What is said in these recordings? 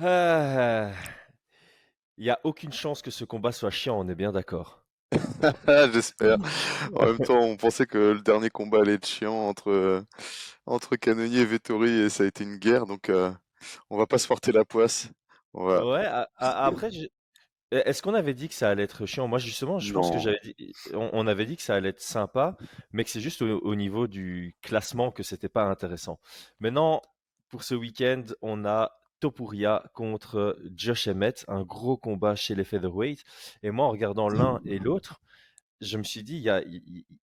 Ah, il y a aucune chance que ce combat soit chiant, on est bien d'accord. J'espère. En même temps, on pensait que le dernier combat allait être chiant entre Cannonier et Vettori et ça a été une guerre, donc on va pas se porter la poisse. On va... Ouais, après, est-ce qu'on avait dit que ça allait être chiant? Moi, justement, je pense que Non. j'avais dit, on avait dit que ça allait être sympa, mais que c'est juste au niveau du classement que c'était pas intéressant. Maintenant, pour ce week-end, on a Topuria contre Josh Emmett, un gros combat chez les featherweight. Et moi, en regardant l'un et l'autre, je me suis dit,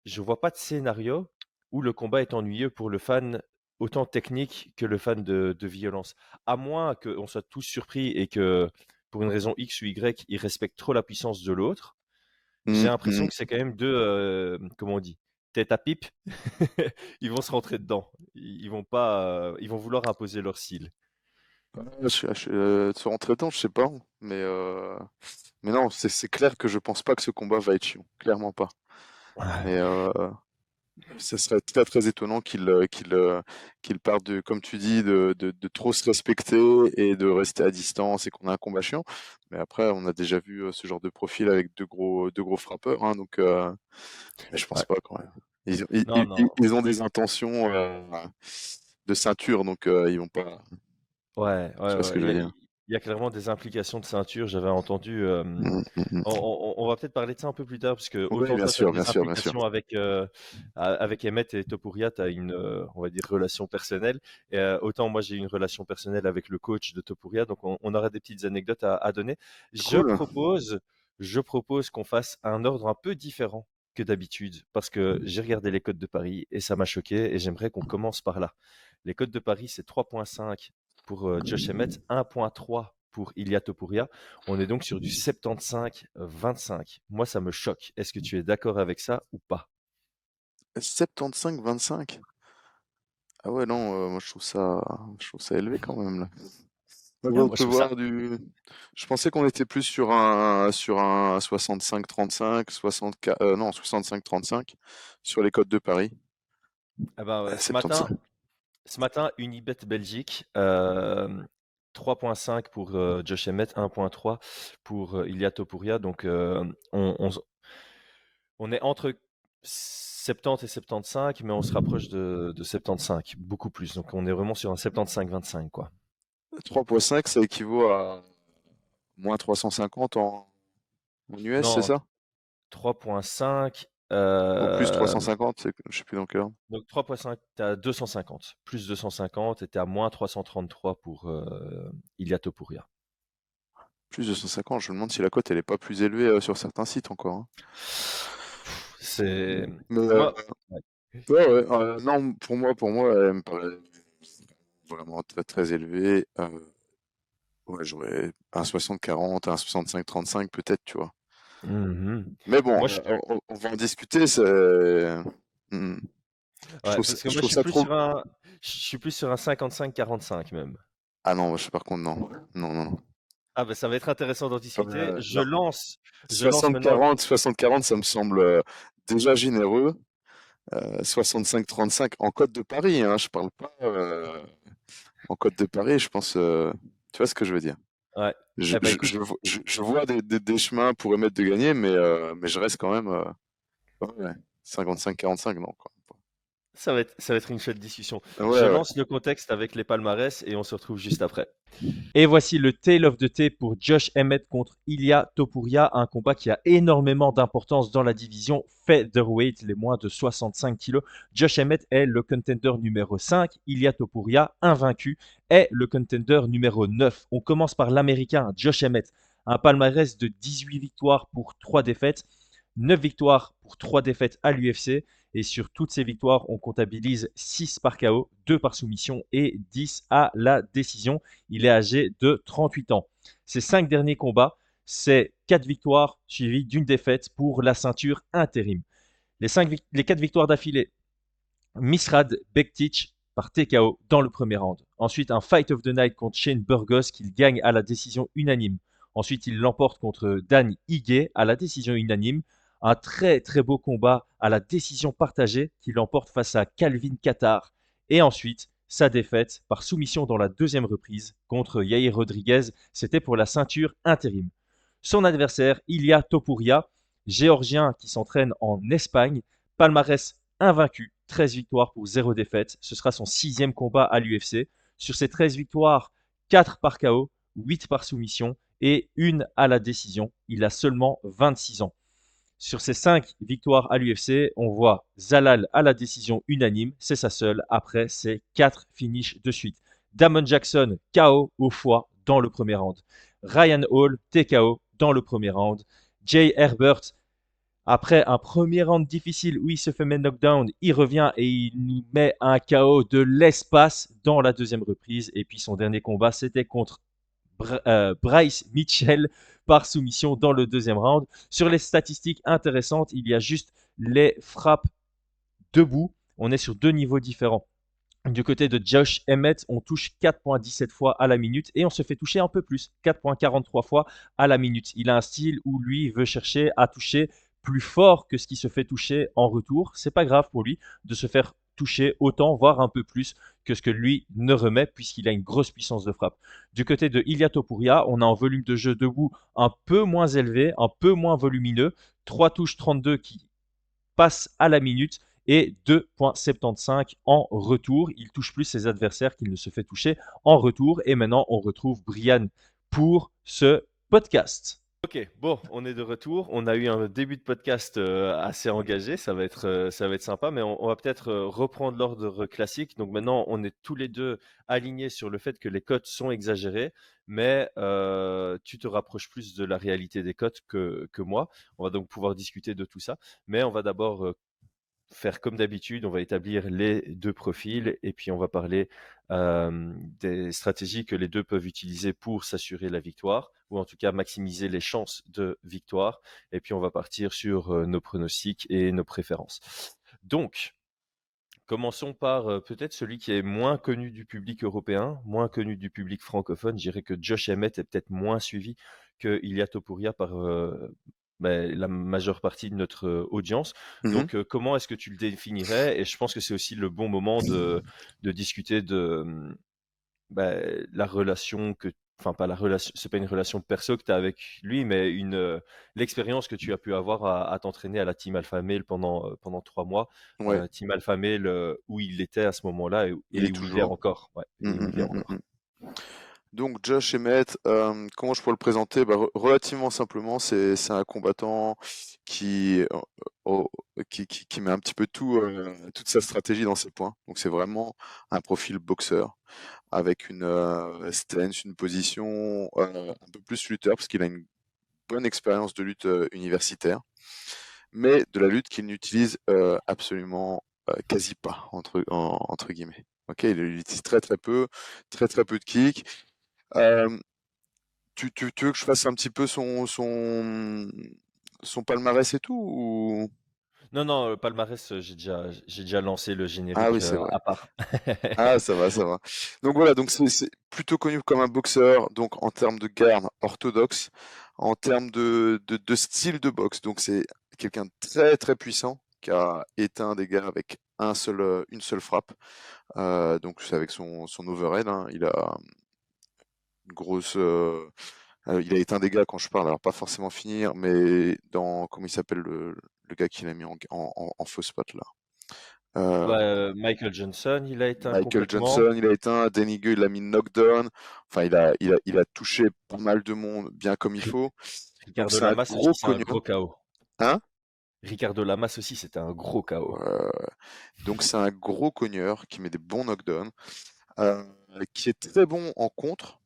je vois pas de scénario où le combat est ennuyeux pour le fan autant technique que le fan de violence. À moins qu'on soit tous surpris et que, pour une raison X ou Y, ils respectent trop la puissance de l'autre. J'ai Mm, l'impression mm. que c'est quand même deux, comment on dit, tête à pipe. Ils vont se rentrer dedans. Ils vont pas, ils vont vouloir imposer leur style. Se rentrer dedans, je sais pas, mais non, c'est clair que je pense pas que ce combat va être chiant, clairement pas. Mais Ouais. ce serait très très étonnant qu'il parte de, comme tu dis, de trop se respecter et de rester à distance et qu'on a un combat chiant. Mais après, on a déjà vu ce genre de profil avec de gros frappeurs, hein, donc mais je pense Ouais. pas quand même. Non, non. Ils ont des intentions de ceinture, donc ils vont pas. Ouais, Tu ouais, vois ce que ouais. je veux dire? Il y a clairement des implications de ceinture. J'avais entendu. Mm, mm, mm. On va peut-être parler de ça un peu plus tard, parce que Oui, autant bien toi, tu as sûr, des bien sûr, bien sûr. implications avec Emmett et Topuria, tu as une, on va dire, relation personnelle. Et, autant moi, j'ai une relation personnelle avec le coach de Topuria, donc on aura des petites anecdotes à donner. Je Cool. propose, je propose qu'on fasse un ordre un peu différent que d'habitude, parce que j'ai regardé les codes de Paris et ça m'a choqué, et j'aimerais qu'on commence par là. Les codes de Paris, c'est 3,5 pour Josh Emmett, 1,3 pour Ilia Topuria. On est donc sur du 75-25. Moi, ça me choque. Est-ce que tu es d'accord avec ça ou pas? 75-25. Ah ouais, non, moi je trouve ça élevé quand même là. Moi, Ah, on moi, je peut trouve ça. voir du. Je pensais qu'on était plus sur un 65-35, 64, non, 65-35 sur les côtes de Paris. Ah ben, ouais, 75. ce matin, Unibet Belgique, 3,5 pour Josh Emmett, 1,3 pour Ilia Topuria. Donc, on est entre 70 et 75, mais on se rapproche de 75, beaucoup plus. Donc, on est vraiment sur un 75-25, quoi. 3,5, ça équivaut à moins 350 en US, c'est Non, ça? 3,5. Ou plus 350, je sais plus dans quel ordre. Donc 3,5, tu as 250, plus 250 et tu à moins 333 pour Ilia Topuria. Plus de 150, je me demande si la cote elle est pas plus élevée sur certains sites encore, hein. C'est Mais moi. Ouais. ouais, ouais, non, pour moi, elle me paraît vraiment très très élevée. Ouais, j'aurais un 60-40, un 65-35 peut-être, tu vois. Mhm. Mais bon, Moi, je, on va en discuter. Hmm. ouais, parce que Je moi, je trouve suis ça plus trop. sur un 55-45 même. Ah non, par contre, non. Non, non, non. Ah ben, ça va être intéressant d'en discuter. Non. Je lance maintenant. 60-40, ça me semble déjà généreux. 65-35 en Côte de Paris, hein, je parle pas en Côte de Paris, je pense. Tu vois ce que je veux dire? Ouais. Eh ben, écoute, Je vois des chemins pour émettre de gagner, mais je reste quand même ouais, 55-45, non, quoi. ça va être une chouette discussion. Ouais, Je ouais. lance le contexte avec les palmarès et on se retrouve juste après. Et voici le Tale of the Tape pour Josh Emmett contre Ilia Topuria, un combat qui a énormément d'importance dans la division featherweight, les moins de 65 kilos. Josh Emmett est le contender numéro 5, Ilia Topuria, invaincu, est le contender numéro 9. On commence par l'américain Josh Emmett, un palmarès de 18 victoires pour 3 défaites, 9 victoires pour 3 défaites à l'UFC. Et sur toutes ces victoires, on comptabilise 6 par KO, 2 par soumission et 10 à la décision. Il est âgé de 38 ans. Ses 5 derniers combats, c'est 4 victoires suivies d'une défaite pour la ceinture intérim. Les 4 victoires d'affilée, Misrad Bektic par TKO dans le premier round. Ensuite, un Fight of the Night contre Shane Burgos qu'il gagne à la décision unanime. Ensuite, il l'emporte contre Dan Ige à la décision unanime. Un très très beau combat à la décision partagée qu'il emporte face à Calvin Qatar. Et ensuite, Sa défaite par soumission dans la deuxième reprise contre Yair Rodriguez, c'était pour la ceinture intérim. Son adversaire, Ilia Topuria, géorgien qui s'entraîne en Espagne, palmarès invaincu, 13 victoires pour 0 défaite. Ce sera son 6e combat à l'UFC. Sur ses 13 victoires, 4 par KO, 8 par soumission et une à la décision. Il a seulement 26 ans. Sur ses 5 victoires à l'UFC, on voit Zalal à la décision unanime, c'est sa seule, après ses 4 finishes de suite. Damon Jackson, KO au foie dans le premier round. Ryan Hall, TKO dans le premier round. Jay Herbert, après un premier round difficile où il se fait mettre knockdown, il revient et il nous met un KO de l'espace dans la deuxième reprise. Et puis son dernier combat, c'était contre Bryce Mitchell par soumission dans le deuxième round. Sur les statistiques intéressantes, il y a juste les frappes debout. On est sur 2 niveaux différents. Du côté de Josh Emmett, on touche 4,17 fois à la minute et on se fait toucher un peu plus, 4,43 fois à la minute. Il a un style où lui veut chercher à toucher plus fort que ce qui se fait toucher en retour. C'est pas grave pour lui de se faire toucher autant, voire un peu plus que ce que lui ne remet puisqu'il a une grosse puissance de frappe. Du côté de Ilia Topuria, on a un volume de jeu debout un peu moins élevé, un peu moins volumineux, 3 touches 32 qui passent à la minute et 2,75 en retour. Il touche plus ses adversaires qu'il ne se fait toucher en retour. Et maintenant, on retrouve Brian pour ce podcast. Ok, bon, on est de retour. On a eu un début de podcast assez engagé. Ça va être sympa, mais on va peut-être reprendre l'ordre classique. Donc maintenant, on est tous les deux alignés sur le fait que les cotes sont exagérées, mais tu te rapproches plus de la réalité des cotes que moi. On va donc pouvoir discuter de tout ça, mais on va d'abord faire comme d'habitude, on va établir les deux profils et puis on va parler des stratégies que les deux peuvent utiliser pour s'assurer la victoire ou en tout cas maximiser les chances de victoire. Et puis on va partir sur nos pronostics et nos préférences. Donc, commençons par peut-être celui qui est moins connu du public européen, moins connu du public francophone. Je dirais que Josh Emmett est peut-être moins suivi que Ilia Topuria par la majeure partie de notre audience. Mhm. Donc, comment est-ce que tu le définirais? Et je pense que c'est aussi le bon moment de discuter de la relation que, enfin pas la relation, c'est pas une relation perso que tu as avec lui, mais l'expérience que tu as pu avoir à t'entraîner à la Team Alpha Male pendant 3 mois. Ouais, Team Alpha Male où il était à ce moment-là il est et où il est toujours. encore. Ouais, Mm, et où mm, il est mm, mm, encore. mm. Donc Josh Emmett, comment je pourrais le présenter? Relativement simplement, c'est un combattant qui, au- qui met un petit peu toute sa stratégie dans ses points. Donc c'est vraiment un profil boxeur avec une stance, une position un peu plus lutteur parce qu'il a une bonne expérience de lutte universitaire, mais de la lutte qu'il n'utilise absolument quasi pas entre guillemets. Ok, il utilise très très peu de kick. Euh, tu veux que je fasse un petit peu son palmarès et tout ou... Non, non, le palmarès, j'ai déjà lancé le Ah générique oui, c'est vrai. à part. Ah, ça va, ça va. Donc voilà, donc c'est plutôt connu comme un boxeur, donc en termes de garde orthodoxe, en termes de style de boxe. Donc c'est quelqu'un de très très puissant qui a éteint des gars avec une seule frappe. Donc c'est avec son overhead, hein. Il a une grosse, il a éteint des gars quand je parle, alors pas forcément finir, mais dans, comment il s'appelle le gars qui l'a mis en faux spot là. Euh, Michael Johnson, il a éteint Michael complètement. Johnson, il a éteint, Danny Gue, il a mis knockdown. Enfin, il a touché pas mal de monde bien comme il Ri- faut. Donc Ricardo c'est un Lamas aussi, gros c'est un cogneur, gros KO. hein? Ricardo Lamas aussi, c'était un gros KO. Euh, donc c'est un gros cogneur qui met des bons knockdowns, euh, qui est très bon en contre.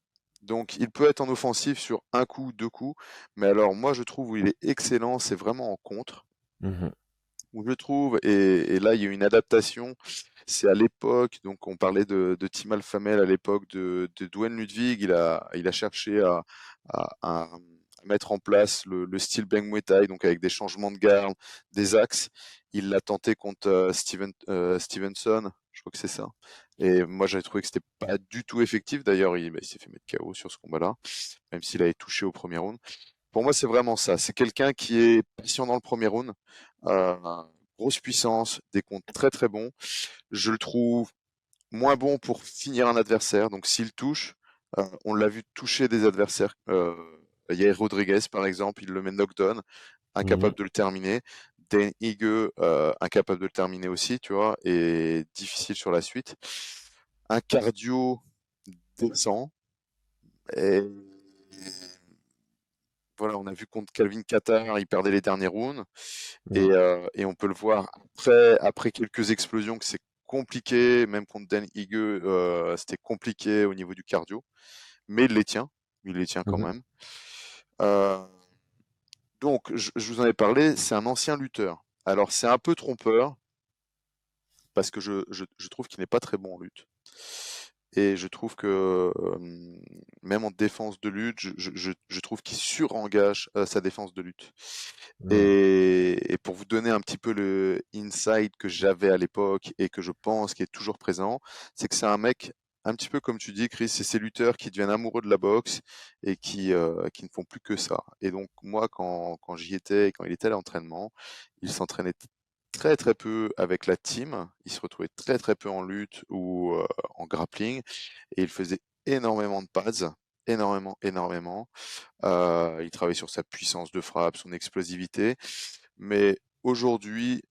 Donc il peut être en offensive sur un coup, deux coups, mais alors moi je trouve où il est excellent, c'est vraiment en contre. Mhm. Où je trouve, et là il y a eu une adaptation, c'est à l'époque, donc on parlait de Tim Alphamel à l'époque de Duane Ludwig, il a cherché à mettre en place le style Bang Muay Thai, donc avec des changements de garde, des axes. Il l'a tenté contre Stevenson, je crois que c'est ça. Et moi j'avais trouvé que c'était pas du tout effectif, d'ailleurs il s'est fait mettre KO sur ce combat-là, même s'il avait touché au premier round. Pour moi, c'est vraiment ça. C'est quelqu'un qui est patient dans le premier round, euh, grosse puissance, des comptes très très bons. Je le trouve moins bon pour finir un adversaire. Donc s'il touche, on l'a vu toucher des adversaires. Yair Rodriguez, par exemple, il le met knockdown, Mhm, incapable de le terminer. Dan Ige, incapable de le terminer aussi, tu vois, et difficile sur la suite. Un cardio décent. Et voilà, on a vu contre Calvin Kattar, il perdait les derniers rounds. mhm, Et on peut le voir après quelques explosions que c'est compliqué, même contre Dan Ige, c'était compliqué au niveau du cardio, mais il les tient quand mhm, même. Euh, donc, je vous en ai parlé, c'est un ancien lutteur. Alors, c'est un peu trompeur, parce que je trouve qu'il n'est pas très bon en lutte. Et je trouve que même en défense de lutte, je trouve qu'il surengage sa défense de lutte. mhm, Et pour vous donner un petit peu le insight que j'avais à l'époque et que je pense qui est toujours présent, c'est que c'est un mec un petit peu comme tu dis, Chris, c'est ces lutteurs qui deviennent amoureux de la boxe et qui ne font plus que ça. Et donc moi, quand j'y étais et quand il était à l'entraînement, il s'entraînait très très peu avec la team, il se retrouvait très très peu en lutte ou en grappling et il faisait énormément de pads, énormément, énormément. Il travaille sur sa puissance de frappe, son explosivité. Mais aujourd'hui,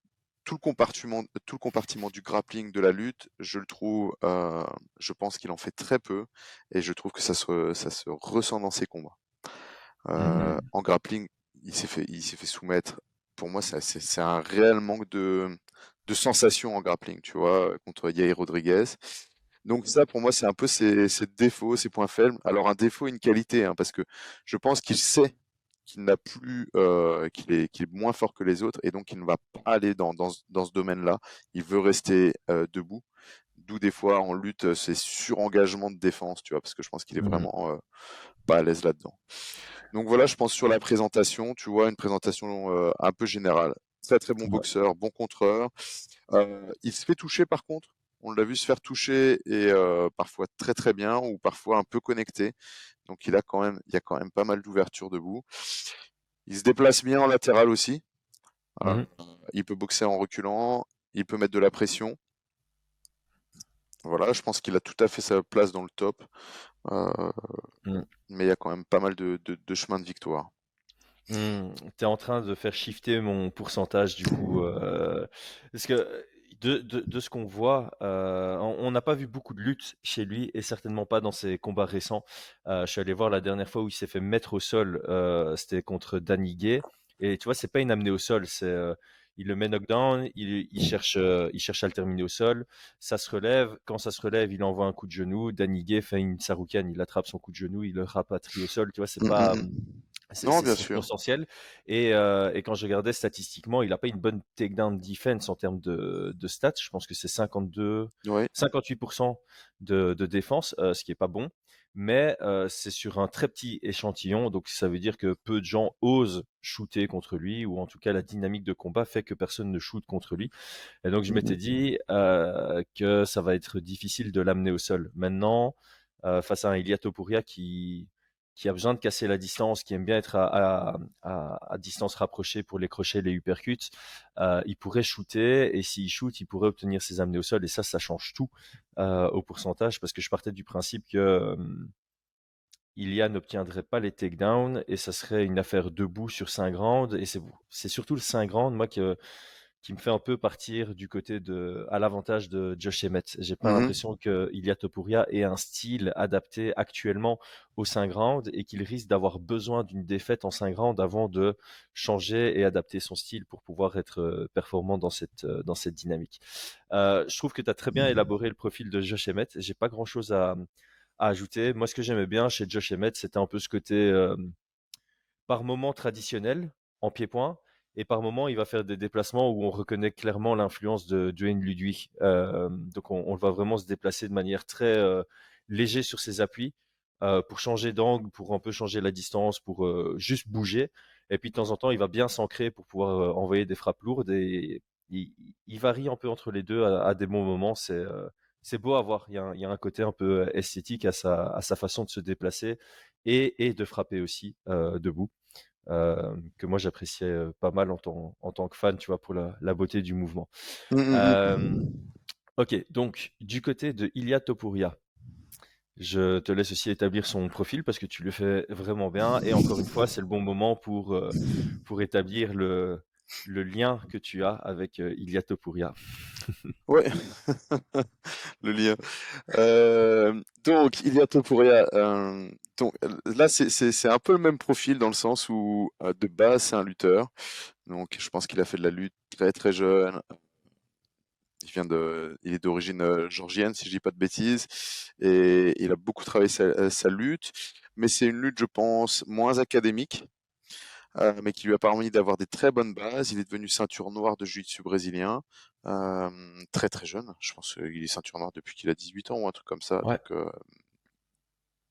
tout le compartiment du grappling, de la lutte, je le trouve, je pense qu'il en fait très peu et je trouve que ça se ressent dans ses combats. mhm. En grappling, il s'est fait soumettre. Pour moi, c'est un réel manque de sensation en grappling, tu vois, contre Yair Rodriguez. Donc ça, pour moi, c'est un peu ses défauts, ses points faibles. Alors un défaut et une qualité, hein, parce que je pense qu'il sait qu'il n'a plus, qu'il est moins fort que les autres, et donc il ne va pas aller dans ce domaine-là. Il veut rester debout. D'où des fois en lutte, c'est surengagement de défense, tu vois, parce que je pense qu'il est Mhm. vraiment pas à l'aise là-dedans. Donc voilà, je pense sur la présentation, tu vois, une présentation un peu générale. Très très bon Ouais. boxeur, bon contreur. Il se fait toucher par contre. On l'a vu se faire toucher et parfois très très bien ou parfois un peu connecté. Donc il y a quand même pas mal d'ouverture debout. Il se déplace bien en latéral aussi. Euh, Mhm. il peut boxer en reculant. Il peut mettre de la pression. Voilà, je pense qu'il a tout à fait sa place dans le top. Euh, Mhm. mais il y a quand même pas mal de chemin de victoire. T'es en train de faire shifter mon pourcentage du coup, parce que de ce qu'on voit, on n'a pas vu beaucoup de luttes chez lui et certainement pas dans ses combats récents. Je suis allé voir la dernière fois où il s'est fait mettre au sol, c'était contre Danny Gay et tu vois, c'est pas une amenée au sol, il le met knockdown, il cherche à le terminer au sol, ça se relève, quand ça se relève, il envoie un coup de genou, Danny Gay fait une Saroukan, il attrape son coup de genou, il le rapatrie au sol, tu vois, c'est Mm, mm, pas mm. c'est Non, c'est bien sûr. circonstanciel et quand je regardais statistiquement, il n'a pas une bonne takedown defense en termes de stats. Je pense que c'est 52, Oui. 58% de défense, ce qui est pas bon. Mais c'est sur un très petit échantillon, donc ça veut dire que peu de gens osent shooter contre lui, ou en tout cas la dynamique de combat fait que personne ne shoot contre lui. Et donc je Mm, m'étais mm. dit que ça va être difficile de l'amener au sol. Maintenant, face à un Ilia Topuria qui a besoin de casser la distance, qui aime bien être à distance rapprochée pour les crochets, les uppercuts, il pourrait shooter et s'il shoot, il pourrait obtenir ses amenés au sol et ça change tout au pourcentage parce que je partais du principe que Ilia n'obtiendrait pas les takedowns et ça serait une affaire debout sur 5 rounds et c'est surtout le 5 rounds moi qui me fait un peu partir du côté à l'avantage de Josh Emmett. J'ai pas Mhm. l'impression que Ilia Topuria ait un style adapté actuellement au 5 rounds et qu'il risque d'avoir besoin d'une défaite en 5 rounds avant de changer et adapter son style pour pouvoir être performant dans cette dynamique. Je trouve que tu as très bien élaboré le profil de Josh Emmett. J'ai pas grand chose à ajouter. Moi, ce que j'aimais bien chez Josh Emmett, c'était un peu ce côté par moment traditionnel en pied-point et par moment il va faire des déplacements où on reconnaît clairement l'influence de Duane Ludwig. Donc on le voit vraiment se déplacer de manière très léger sur ses appuis pour changer d'angle, pour un peu changer la distance, pour juste bouger. Et puis de temps en temps, il va bien s'ancrer pour pouvoir envoyer des frappes lourdes et il varie un peu entre les deux à des bons moments. C'est beau à voir. Il y a un côté un peu esthétique à sa façon de se déplacer et de frapper aussi debout que moi j'appréciais pas mal en tant que fan, tu vois, pour la beauté du mouvement. Mm, mm, Euh, mm. Ok, donc du côté de Ilia Topuria, je te laisse aussi établir son profil parce que tu le fais vraiment bien. Et encore une fois, c'est le bon moment pour établir le lien que tu as avec Ilia Topuria. Ouais, le lien. Donc, Ilia Topuria, donc, là, c'est un peu le même profil dans le sens où, de base, c'est un lutteur. Donc, je pense qu'il a fait de la lutte très très jeune. Il est d'origine georgienne, si je dis pas de bêtises, et il a beaucoup travaillé sa lutte. Mais c'est une lutte, je pense, moins académique, mais qui lui a permis d'avoir des très bonnes bases. Il est devenu ceinture noire de jiu-jitsu brésilien, très très jeune. Je pense qu'il est ceinture noire depuis qu'il a 18 ans ou un truc comme ça. Ouais. Donc,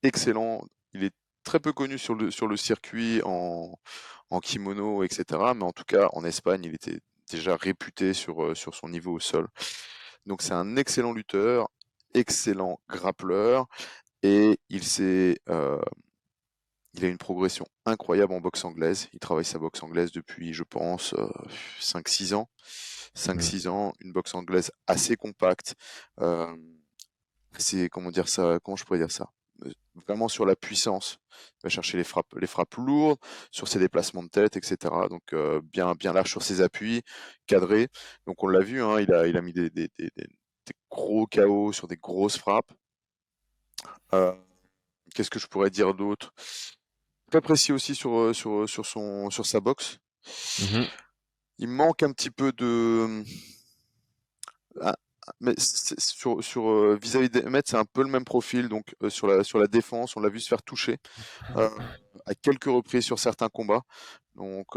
excellent. Il est très peu connu sur le circuit en kimono, etc. Mais en tout cas, en Espagne, il était déjà réputé sur son niveau au sol. Donc c'est un excellent lutteur, excellent grappleur, et il a une progression incroyable en boxe anglaise. Il travaille sa boxe anglaise depuis, je pense, 5-6 ans. cinq Mm. six ans, une boxe anglaise assez compacte. Euh, c'est, comment dire ça, comment je pourrais dire ça? Vraiment sur la puissance. Il va chercher les frappes lourdes, sur ses déplacements de tête, etc. Donc bien, bien large sur ses appuis, cadré. Donc on l'a vu, hein, il a mis des gros KO sur des grosses frappes. Euh, Qu'est-ce que je pourrais dire d'autre? Très précis aussi sur sa boxe. Mhm. Il manque un petit peu de, ah, mais vis-à-vis d'Emmet, c'est un peu le même profil. Donc sur la défense, on l'a vu se faire toucher euh, à quelques reprises sur certains combats. Donc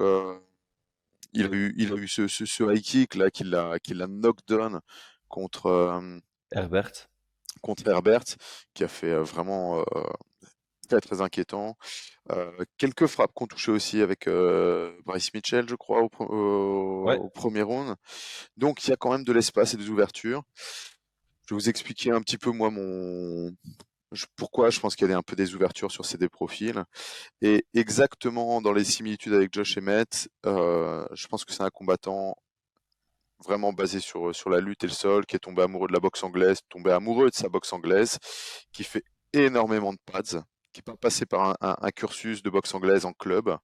il a eu ce high kick là qui l'a knockdown contre Herbert. contre Herbert, qui a fait vraiment très très inquiétant. Quelques frappes qu'on touchait aussi avec Bryce Mitchell, je crois, Ouais. au premier round. Donc il y a quand même de l'espace et des ouvertures. Je vais vous expliquer un petit peu moi pourquoi je pense qu'il y a un peu des ouvertures sur ces deux profils. Et exactement dans les similitudes avec Josh Emmett, je pense que c'est un combattant vraiment basé sur la lutte et le sol, qui est tombé amoureux de la boxe anglaise, tombé amoureux de sa boxe anglaise, qui fait énormément de pads, qui n'est pas passé par un cursus de boxe anglaise en club,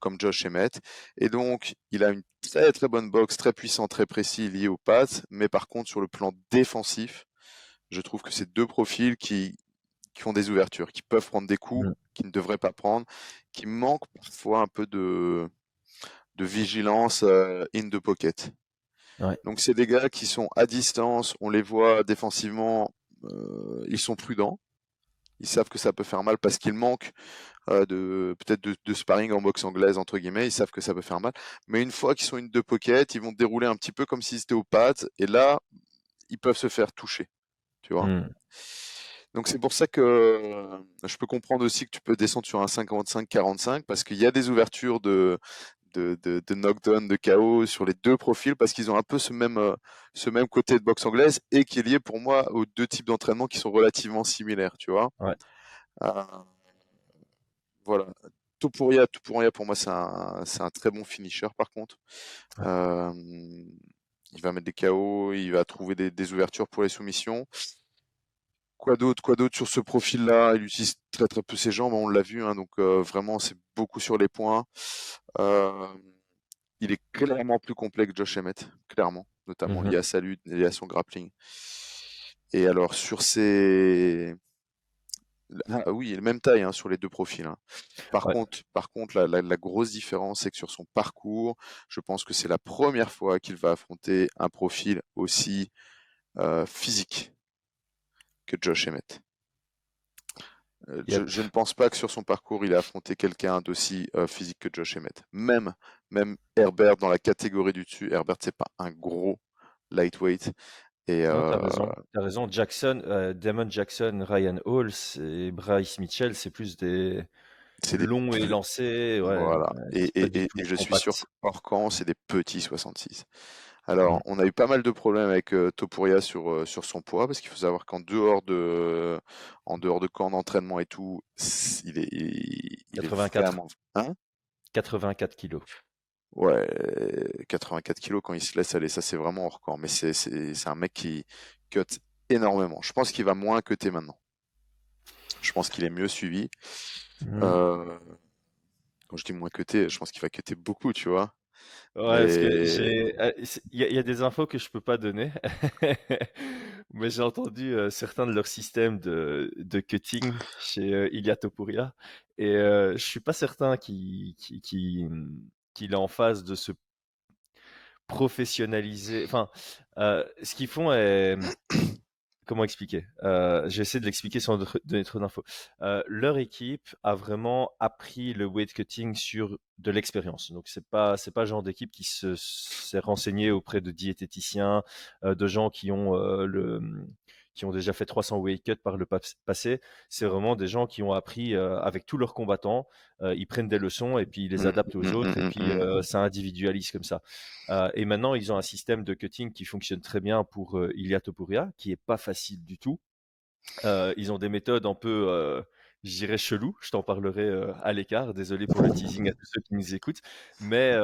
comme Josh Emmett. Et donc, il a une très très bonne boxe, très puissant, très précis, lié aux pads, mais par contre, sur le plan défensif, je trouve que c'est deux profils qui ont des ouvertures, qui peuvent prendre des coups, Mm. qui ne devraient pas prendre, qui manquent parfois un peu de vigilance in the pocket. Ouais. Donc c'est des gars qui sont à distance, on les voit défensivement, ils sont prudents, ils savent que ça peut faire mal parce qu'ils manquent de peut-être de sparring en boxe anglaise entre guillemets, ils savent que ça peut faire mal. Mais une fois qu'ils sont in the pocket, ils vont dérouler un petit peu comme s'ils étaient aux pads, et là ils peuvent se faire toucher, tu vois. Mm. Donc c'est pour ça que je peux comprendre aussi que tu peux descendre sur un 55-45 parce qu'il y a des ouvertures de knockdown, de KO sur les deux profils parce qu'ils ont un peu ce même côté de boxe anglaise et qui est lié pour moi aux deux types d'entraînement qui sont relativement similaires, tu vois. Ouais. Euh, voilà. Topuria pour moi c'est un très bon finisher par contre. Ouais. Euh, il va mettre des KO, il va trouver des ouvertures pour les soumissions. Quoi d'autre sur ce profil-là? Il utilise très très peu ses jambes, on l'a vu, hein, donc vraiment c'est beaucoup sur les points. Euh, il est clairement plus complet que Josh Emmett, clairement, notamment lié Mhm. à sa lutte, lié à son grappling. Et alors sur ses, ah oui, il est même taille hein, sur les deux profils. Hein. Ouais. Par contre, la grosse différence, c'est que sur son parcours, je pense que c'est la première fois qu'il va affronter un profil aussi physique que Josh Emmett. Yep. Je ne pense pas que sur son parcours, il a affronté quelqu'un d'aussi physique que Josh Emmett. Même Herbert dans la catégorie du dessus, Herbert, c'est pas un gros lightweight. Et Non, t'as raison. T'as raison. Jackson, Damon Jackson, Ryan Hall et Bryce Mitchell, c'est plus des c'est des longs et lancés. Ouais, voilà. c'est pas du tout Et je suis sûr compact. hors camp, c'est des petits 66. Alors, Mm. on a eu pas mal de problèmes avec Topuria sur son poids, parce qu'il faut savoir en dehors de camp d'entraînement et tout, il est 84. vraiment, hein? 84 kilos. Ouais, 84 kilos quand il se laisse aller, ça c'est vraiment hors corps. Mais c'est un mec qui cut énormément. Je pense qu'il va moins cutter maintenant. Je pense qu'il est mieux suivi. Mhm. Euh, Quand je dis moins cutter, je pense qu'il va cutter beaucoup, tu vois. Ouais, parce que Mais il y a des infos que je peux pas donner, mais j'ai entendu certains de leurs systèmes de cutting chez Ilia Topuria, et je suis pas certain qu'il est en phase de se professionnaliser. Enfin, ce qu'ils font est, comment expliquer? J'essaie de l'expliquer sans donner trop d'infos. Leur équipe a vraiment appris le weight cutting sur de l'expérience. Donc c'est pas le genre d'équipe qui s'est renseigné auprès de diététiciens, de gens qui ont déjà fait 300 weight cuts par le passé. C'est vraiment des gens qui ont appris avec tous leurs combattants. Ils prennent des leçons et puis ils les adaptent aux autres et puis ça individualise comme ça. Et maintenant, ils ont un système de cutting qui fonctionne très bien pour Ilia Topuria, qui est pas facile du tout. Ils ont des méthodes un peu, je dirais chelou. Je t'en parlerai à l'écart. Désolé pour le teasing à tous ceux qui nous écoutent, mais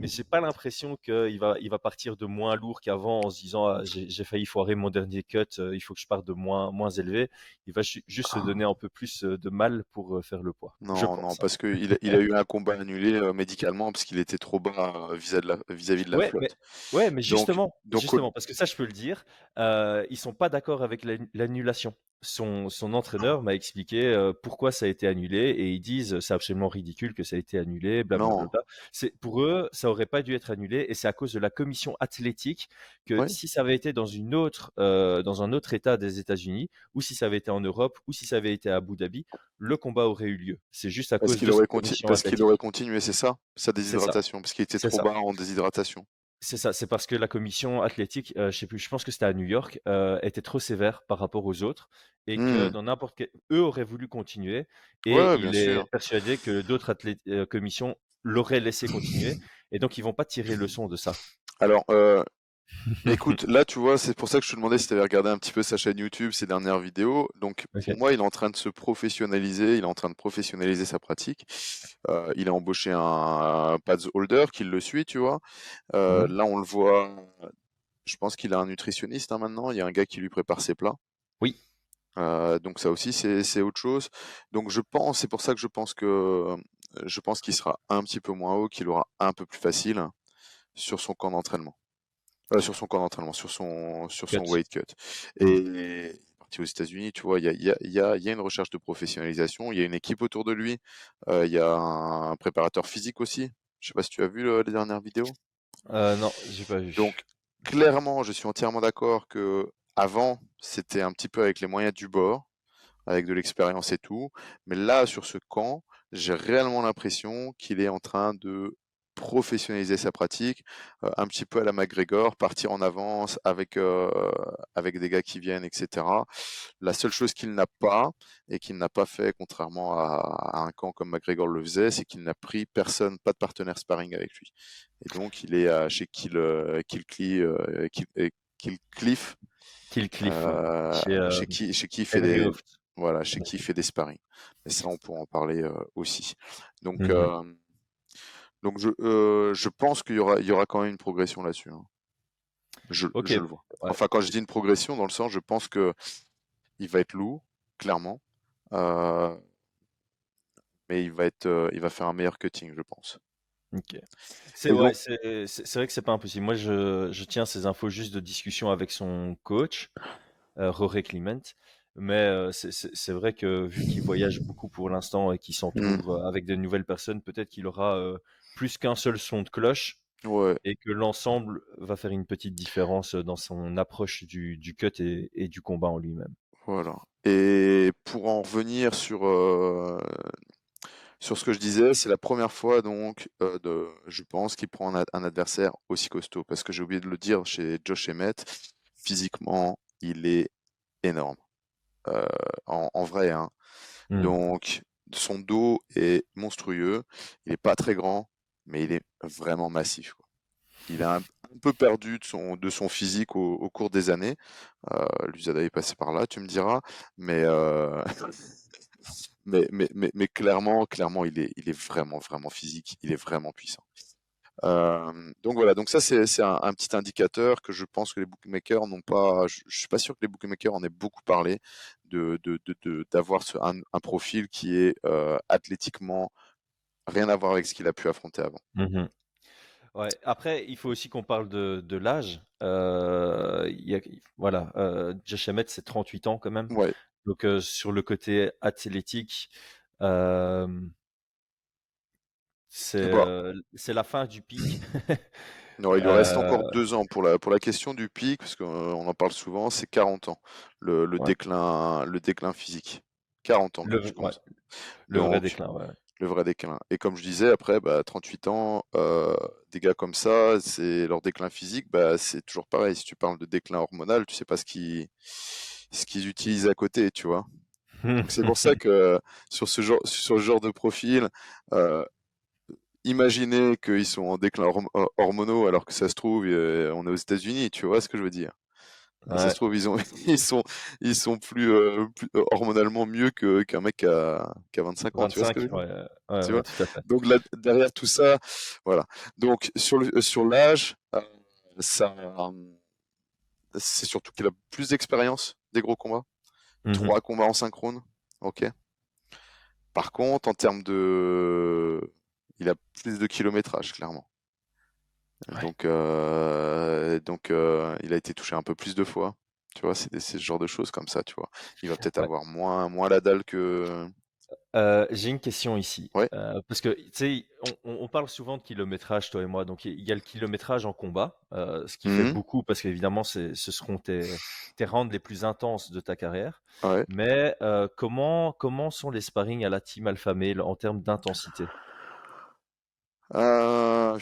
j'ai pas l'impression il va partir de moins lourd qu'avant en se disant ah, j'ai failli foirer mon dernier cut, il faut que je parte de moins élevé. Il va juste se donner un peu plus de mal pour faire le poids. Je non, non, pense, hein. parce qu'il a eu un combat annulé médicalement parce qu'il était trop bas vis-à-vis de la Ouais, mais flotte. ouais, mais Donc, donc, justement, parce que ça, je peux le dire, ils sont pas d'accord avec l'annulation. Son entraîneur m'a expliqué pourquoi ça a été annulé et ils disent c'est absolument ridicule que ça a été annulé, non, blablabla. C'est pour eux, ça aurait pas dû être annulé et c'est à cause de la commission athlétique que oui, si ça avait été dans un autre État des États-Unis ou si ça avait été en Europe ou si ça avait été à Abu Dhabi, le combat aurait eu lieu. C'est juste à cause de cette commission parce qu'il aurait athlétique. continué, c'est ça, sa C'est ça, déshydratation, parce qu'il était c'est trop ça. bas en déshydratation. C'est ça, c'est parce que la commission athlétique, je sais plus, je pense que c'était à New York, était trop sévère par rapport aux autres et que Hmm. dans n'importe quel eux auraient voulu continuer Ouais, et ouais, bien il est sûr. persuadé que d'autres commissions l'auraient laissé continuer et donc ils vont pas tirer leçon de ça. Alors, écoute, là, tu vois, c'est pour ça que je te demandais si tu avais regardé un petit peu sa chaîne YouTube, ses dernières vidéos. Donc, pour OK. moi, il est en train de se professionnaliser, il est en train de professionnaliser sa pratique. Il a embauché un pads holder qui le suit, tu vois. Mmh. Là, on le voit, je pense qu'il a un nutritionniste hein, maintenant, il y a un gars qui lui prépare ses plats. Oui, Donc ça aussi, c'est autre chose. Donc c'est pour ça que je pense qu'il sera un petit peu moins haut, qu'il aura un peu plus facile sur son camp d'entraînement. Sur son camp d'entraînement, sur son cut. weight cut. Et parti aux États-Unis, tu vois, il y a une recherche de professionnalisation, il y a une équipe autour de lui, il y a un préparateur physique aussi. Je sais pas si tu as vu les dernières vidéos. Non, j'ai pas vu. Donc, clairement, je suis entièrement d'accord que avant, c'était un petit peu avec les moyens du bord, avec de l'expérience et tout. Mais là, sur ce camp, j'ai réellement l'impression qu'il est en train de professionnaliser sa pratique, un petit peu à la McGregor, partir en avance avec des gars qui viennent, etc. La seule chose qu'il n'a pas, et qu'il n'a pas fait, contrairement à un camp comme McGregor le faisait, c'est qu'il n'a pris personne, pas de partenaire sparring avec lui. Et donc, il est chez Kill Cliff, Kill Cliff, ouais. Chez chez qui il fait Henry des, Hooft. voilà, chez qui il fait des sparring. Mais ça, on pourra en parler aussi. Donc, Mmh. je pense il y aura quand même une progression là-dessus, hein. OK, Je le vois. ouais. Enfin, quand je dis une progression, dans le sens, je pense que il va être lourd, clairement, euh, mais il va faire un meilleur cutting, je pense. OK. Et donc, C'est vrai que c'est pas impossible. Moi, je tiens ces infos juste de discussion avec son coach, Jorge Clement. Mais c'est vrai que vu qu'il voyage beaucoup pour l'instant et qu'il s'entoure hmm, avec de nouvelles personnes, peut-être qu'il aura plus qu'un seul son de cloche ouais, et que l'ensemble va faire une petite différence dans son approche du cut et du combat en lui-même. voilà. Et pour en revenir sur ce que je disais, c'est la première fois donc, je pense qu'il prend un adversaire aussi costaud. Parce que j'ai oublié de le dire chez Josh Emmett, physiquement, il est énorme. Euh, en vrai, hein. Hmm. Donc, son dos est monstrueux. Il est pas très grand, mais il est vraiment massif, quoi. Il a un peu perdu de son physique au cours des années. L'USADA est passé par là, tu me diras. Mais, mais clairement, il est vraiment, vraiment physique, il est vraiment puissant. Donc voilà, donc ça c'est un petit indicateur que je pense que les bookmakers n'ont pas. Je suis pas sûr que les bookmakers en aient beaucoup parlé d'avoir un profil qui est athlétiquement rien à voir avec ce qu'il a pu affronter avant. Mhm. Ouais. Après, il faut aussi qu'on parle de l'âge. Voilà, Josh Emmett, c'est 38 ans quand même. Ouais, Donc, sur le côté athlétique, euh, bah, c'est la fin du pic. non, il lui reste encore Euh, 2 ans pour la question du pic, parce qu'on en parle souvent, c'est 40 ans ouais, le déclin physique. 40 ans que tu ouais, commences. le vrai Donc déclin, ouais. le vrai déclin. Et comme je disais, après, bah, 38 ans, des gars comme ça, c'est leur déclin physique, bah, c'est toujours pareil. Si tu parles de déclin hormonal, tu sais pas ce qu'ils utilisent à côté, tu vois. Donc c'est pour ça que sur ce genre de profil, euh, imaginez qu'ils sont en déclin hormonaux alors que ça se trouve, on est aux États-Unis, tu vois ce que je veux dire. Ça se Ouais, trouve, ils sont, ils sont plus hormonalement mieux qu'un mec qui a 25 ans, tu vois ce que 25, je veux dire? ouais, ouais, Tu ouais, vois? tout à fait. Donc là, derrière tout ça, voilà. Donc sur l'âge, ça, c'est surtout qu'il a plus d'expérience des gros combats. Mhm. 3 combats en synchrone, ok. Par contre, en termes il a plus de kilométrage, clairement. Ouais, Il a été touché un peu plus de fois. Tu vois, c'est ce genre de choses comme ça, tu vois. Il va peut-être ouais. avoir moins la dalle que. J'ai une question ici. Ouais. Parce que, tu sais, on parle souvent de kilométrage, toi et moi. Donc, il y a le kilométrage en combat, ce qui fait Mhm. beaucoup parce qu'évidemment, ce seront tes rounds les plus intenses de ta carrière. Ouais. Mais comment sont les sparring à la Team Alpha Male en termes d'intensité? Euh,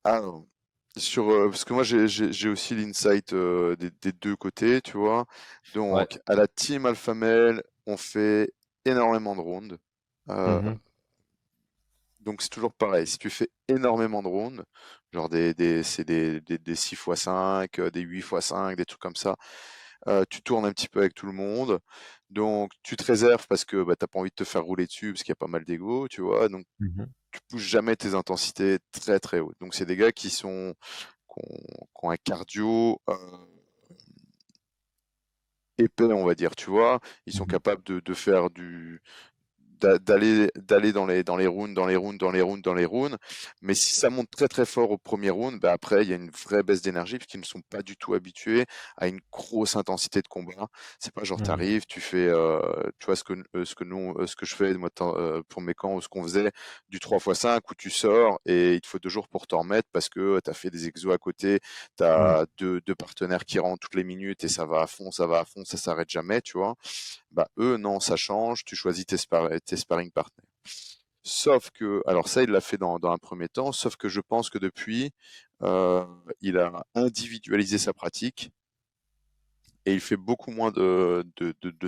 alors, parce que moi j'ai aussi l'insight des deux côtés, tu vois. Ouais. Donc, à la team Alpha Male, on fait énormément de rounds. Euh, Mhm, donc, c'est toujours pareil. Si tu fais énormément de rounds, genre c'est des 6x5, des 8x5, des trucs comme ça, tu tournes un petit peu avec tout le monde. Donc, tu te réserves parce que bah, t'as pas envie de te faire rouler dessus parce qu'il y a pas mal d'ego, tu vois. Donc, mhm, tu pousses jamais tes intensités très très hautes. Donc c'est des gars qui ont un cardio épais, on va dire, tu vois. Ils sont mhm, capables de faire d'aller dans les rounds, dans les rounds. Mais si ça monte très très fort au premier round, bah après il y a une vraie baisse d'énergie puisqu'ils ne sont pas du tout habitués à une grosse intensité de combat. C'est pas genre mhm, t'arrives, tu fais, tu vois ce que je fais moi pour mes camps, ou ce qu'on faisait du 3x5 où tu sors et il te faut 2 jours pour t'en remettre parce que t'as fait des exos à côté, mhm, t'as deux partenaires qui rentrent toutes les minutes et ça va à fond, ça va à fond, ça s'arrête jamais, tu vois. Bah eux, non, ça change, tu choisis tes sparring partners. Sauf que, alors ça, il l'a fait dans un premier temps, sauf que je pense que depuis, euh, il a individualisé sa pratique et il fait beaucoup moins de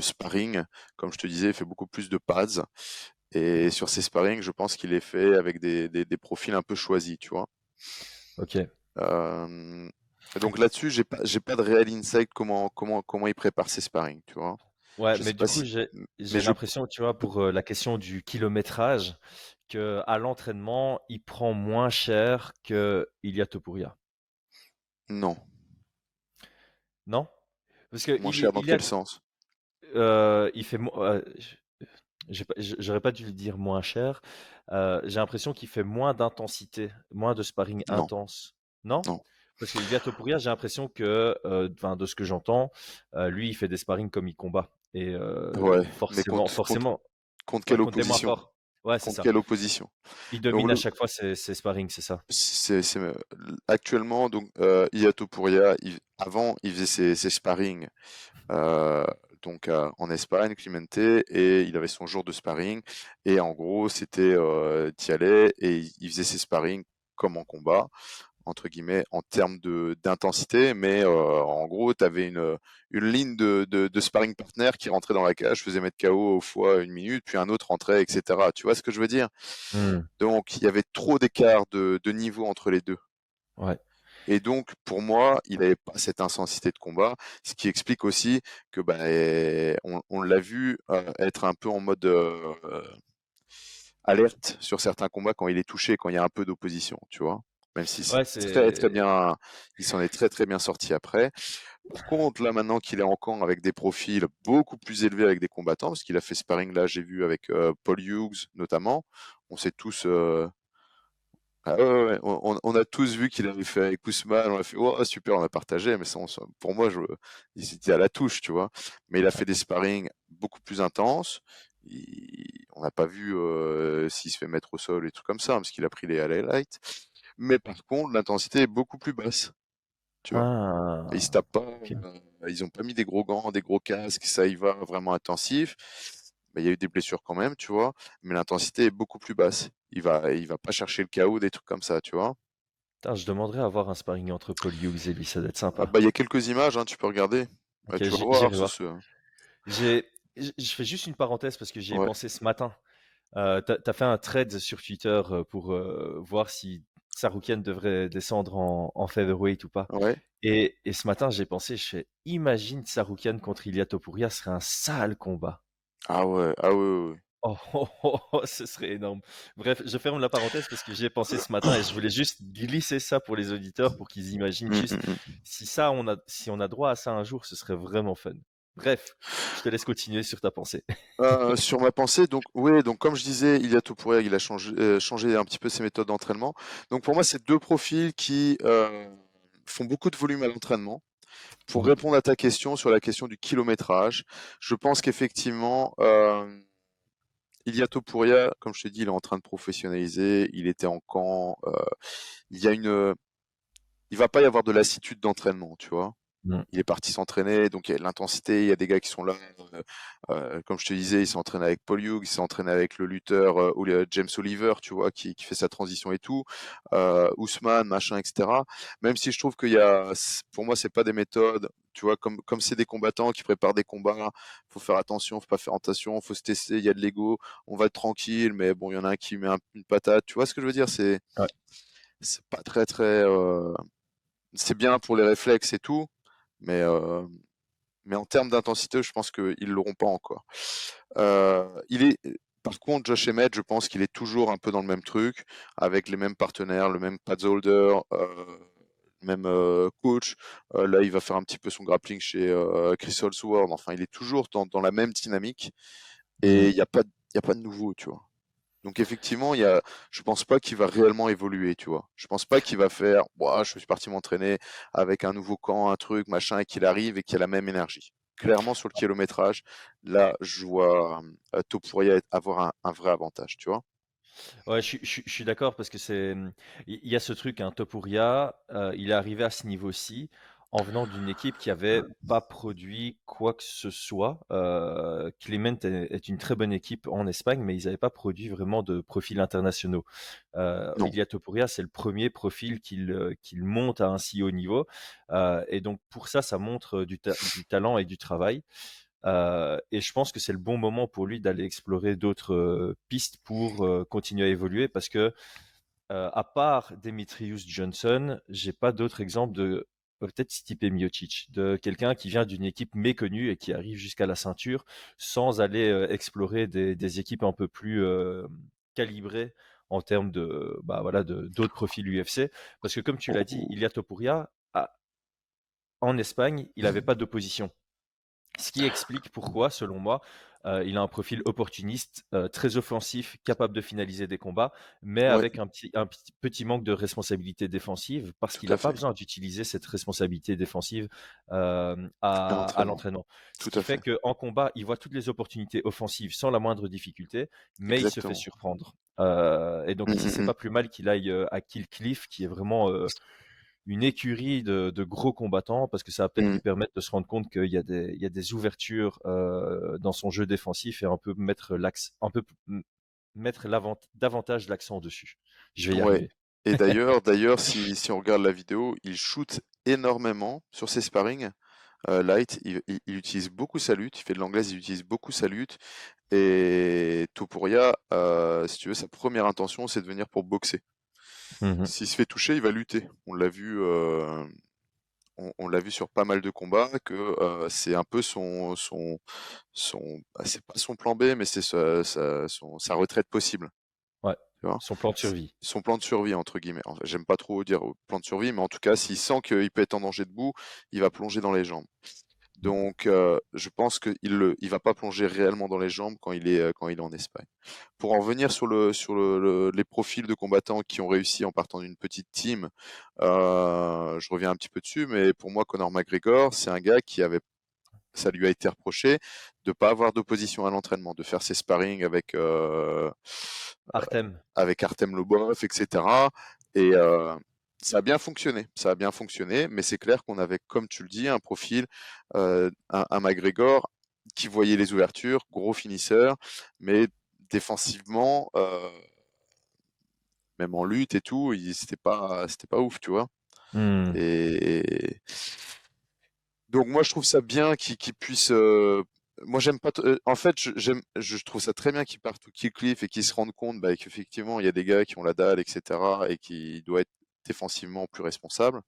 sparring. Comme je te disais, il fait beaucoup plus de pads. Et sur ses sparring, je pense qu'il est fait avec des profils un peu choisis, tu vois. ok. Euh, donc là-dessus, j'ai pas de réel insight comment il prépare ses sparring, tu vois. Ouais, Je mais sais du pas coup, si, mais j'ai je, l'impression, tu vois, pour la question du kilométrage, que à l'entraînement, il prend moins cher que Ilia Topuria. non. Non? Parce que Moins cher dans quel sens? il fait, j'aurais pas dû le dire moins cher. J'ai l'impression qu'il fait moins d'intensité, moins de sparring Non, intense. Non? non. Parce que Ilia Topuria, j'ai l'impression que, enfin, de ce que j'entends, lui, il fait des sparring comme il combat. Et Ouais, mais forcément, contre ouais, quelle contre des moins opposition? forts. Ouais, c'est Contre ça. quelle opposition? Il Donc domine à chaque fois ses sparring, c'est ça. c'est actuellement donc Iyato Puria, avant il faisait ses sparring euh, en Espagne, Clemente, et il avait son jour de sparring et en gros c'était t'y allais et il faisait ses sparring comme en combat, entre guillemets, en termes d'intensité, mais en gros, tu avais une ligne de sparring partner qui rentrait dans la cage, faisait mettre KO au fois 1 minute, puis un autre rentrait, etc. Tu vois ce que je veux dire? Hmm, Donc, il y avait trop d'écart de niveau entre les deux. ouais. Et donc, pour moi, il n'avait pas cette intensité de combat, ce qui explique aussi que on l'a vu être un peu en mode alerte sur certains combats quand il est touché, quand il y a un peu d'opposition, tu vois. Même si c'est Ouais, très très c'est. bien, il s'en est très très bien sorti après. Par contre, là maintenant qu'il est en camp avec des profils beaucoup plus élevés avec des combattants, parce qu'il a fait sparring là, j'ai vu avec Paul Hughes notamment, on sait tous ah ouais, ouais, ouais. On a tous vu qu'il avait fait avec Ousmane, on a fait oh super, on a partagé, mais pour moi, il était à la touche, tu vois. Mais il a fait des sparring beaucoup plus intenses. On n'a pas vu s'il se fait mettre au sol et tout comme ça, parce qu'il a pris les highlights. Mais par contre, l'intensité est beaucoup plus basse, tu vois. Ils se Ah, tapent pas, ok. ils ont pas mis des gros gants, des gros casques, ça y va vraiment intensif. Mais il y a eu des blessures quand même, tu vois. Mais l'intensité est beaucoup plus basse. Il va pas chercher le chaos, des trucs comme ça, tu vois. Putain, je demanderais à avoir un sparring entre Paul Hughes et lui, ça doit être Ah sympa. bah, il y a quelques images, hein, tu peux regarder. Ok, Tu vas j'irai voir, voir. J'ai, je fais juste une parenthèse parce que j'y ai ouais, pensé ce matin. T'as fait un thread sur Twitter pour voir si Saroukian devrait descendre en featherweight ou pas. ouais. Et ce matin, j'ai pensé, imagine Saroukian contre Ilia Topuria, ce serait un sale combat. Ah ouais, ah ouais, ouais, ouais. Oh, oh, oh, oh, ce serait énorme. Bref, je ferme la parenthèse parce que j'y ai pensé ce matin et je voulais juste glisser ça pour les auditeurs pour qu'ils imaginent Mm, juste mm, mm. si on a droit à ça un jour, ce serait vraiment fun. Bref, je te laisse continuer sur ta pensée. Sur ma pensée, donc oui, donc comme je disais, Ilia Topuria, il a changé un petit peu ses méthodes d'entraînement. Donc pour moi, c'est deux profils qui font beaucoup de volume à l'entraînement. Pour Mhm. répondre à ta question sur la question du kilométrage, je pense qu'effectivement, Ilia Topuria, comme je t'ai dit, il est en train de professionnaliser, il était en camp, il y a il va pas y avoir de lassitude d'entraînement, tu vois. Mhm. Il est parti s'entraîner, donc il y a de l'intensité, il y a des gars qui sont là. Comme je te disais, il s'est entraîné avec Paul Hughes, il s'est entraîné avec le lutteur James Oliver, tu vois, qui fait sa transition et tout, Ousmane, machin, etc. Même si je trouve pour moi, c'est pas des méthodes, tu vois, comme c'est des combattants qui préparent des combats, faut faire attention, faut pas faire attention, faut se tester, il y a de l'ego, on va être tranquille, mais bon, il y en a un qui met une patate, tu vois ce que je veux dire, Ouais. c'est pas très très, c'est bien pour les réflexes et tout, mais en termes d'intensité, je pense qu'ils l'auront pas encore. Par contre, Josh Emmett, je pense qu'il est toujours un peu dans le même truc, avec les mêmes partenaires, le même Holder, le même coach. Là, il va faire un petit peu son grappling chez Chris Holdsworth. Enfin, il est toujours dans la même dynamique et Mhm. il y a pas de nouveau, tu vois. Donc effectivement, je pense pas qu'il va réellement évoluer, tu vois. Je pense pas qu'il va faire, je suis parti m'entraîner avec un nouveau camp, un truc, machin, et qu'il arrive et qu'il a la même énergie. Clairement, sur le kilométrage, là, je vois Topuria avoir un vrai avantage, tu vois. Ouais, je suis d'accord parce que il y a ce truc, hein, Topuria, il est arrivé à ce niveau-ci en venant d'une équipe qui avait pas produit quoi que ce soit. Clement est une très bonne équipe en Espagne, mais ils n'avaient pas produit vraiment de profils internationaux. Non. Ilia Topuria, c'est le premier profil qu'il monte à un si haut niveau. Et donc pour ça, ça montre du talent et du travail. Et je pense que c'est le bon moment pour lui d'aller explorer d'autres pistes pour continuer à évoluer parce que, à part Demetrius Johnson, j'ai pas d'autres exemples de peut-être Stipe Miocic, de quelqu'un qui vient d'une équipe méconnue et qui arrive jusqu'à la ceinture sans aller explorer des équipes un peu plus calibrées en termes de bah voilà d'autres profils UFC. Parce que comme tu l'as dit, Ilia Topuria, en Espagne, il n'avait pas d'opposition. Ce qui explique pourquoi, selon moi, il a un profil opportuniste, très offensif, capable de finaliser des combats, mais Ouais, avec petit manque de responsabilité défensive, parce qu'il tout à n'a pas fait. besoin d'utiliser cette responsabilité défensive À à l'entraînement. l'entraînement. Ce Tout qui à fait fait. qu'en combat, il voit toutes les opportunités offensives sans la moindre difficulté, mais il se fait Exactement. surprendre. Et donc Mm, ici, mm, c'est mm. pas plus mal qu'il aille à Kill Cliff, qui est vraiment une écurie de gros combattants parce que ça va peut-être lui Mm. permettre de se rendre compte il y a des ouvertures dans son jeu défensif et un peu mettre davantage l'accent dessus. Je vais y Ouais. arriver. Et d'ailleurs, si on regarde la vidéo, il shoot énormément sur ses sparring. Light, il utilise beaucoup sa lutte, il fait de l'anglaise, il utilise beaucoup sa lutte. Et Topuria, si tu veux, sa première intention, c'est de venir pour boxer. Mhm. S'il se fait toucher, il va lutter. On l'a vu sur pas mal de combats que c'est un peu c'est pas son plan B, mais c'est sa retraite possible. Ouais. Tu vois? Son plan de C'est survie. son plan de survie entre guillemets. Enfin, j'aime pas trop dire plan de survie, mais en tout cas, s'il sent qu'il peut être en danger debout, il va plonger dans les jambes. Donc, je pense qu'il va pas plonger réellement dans les jambes quand il est en Espagne. Pour en revenir les profils de combattants qui ont réussi en partant d'une petite team, je reviens un petit peu dessus, mais pour moi, Conor McGregor, c'est un gars ça lui a été reproché de pas avoir d'opposition à l'entraînement, de faire ses sparring Artem. avec Artem Lobov, etc. Et ça a bien fonctionné, mais c'est clair qu'on avait, comme tu le dis, un profil, un McGregor qui voyait les ouvertures, gros finisseur, mais défensivement, même en lutte et tout, c'était pas ouf, tu vois. Hmm. Et donc moi je trouve ça bien qu'il puisse. Moi j'aime pas. En fait, je trouve ça très bien qu'il parte ou qu'il cliff et qu'il se rende compte bah, qu'effectivement il y a des gars qui ont la dalle, etc. et qui doivent être défensivement plus responsables.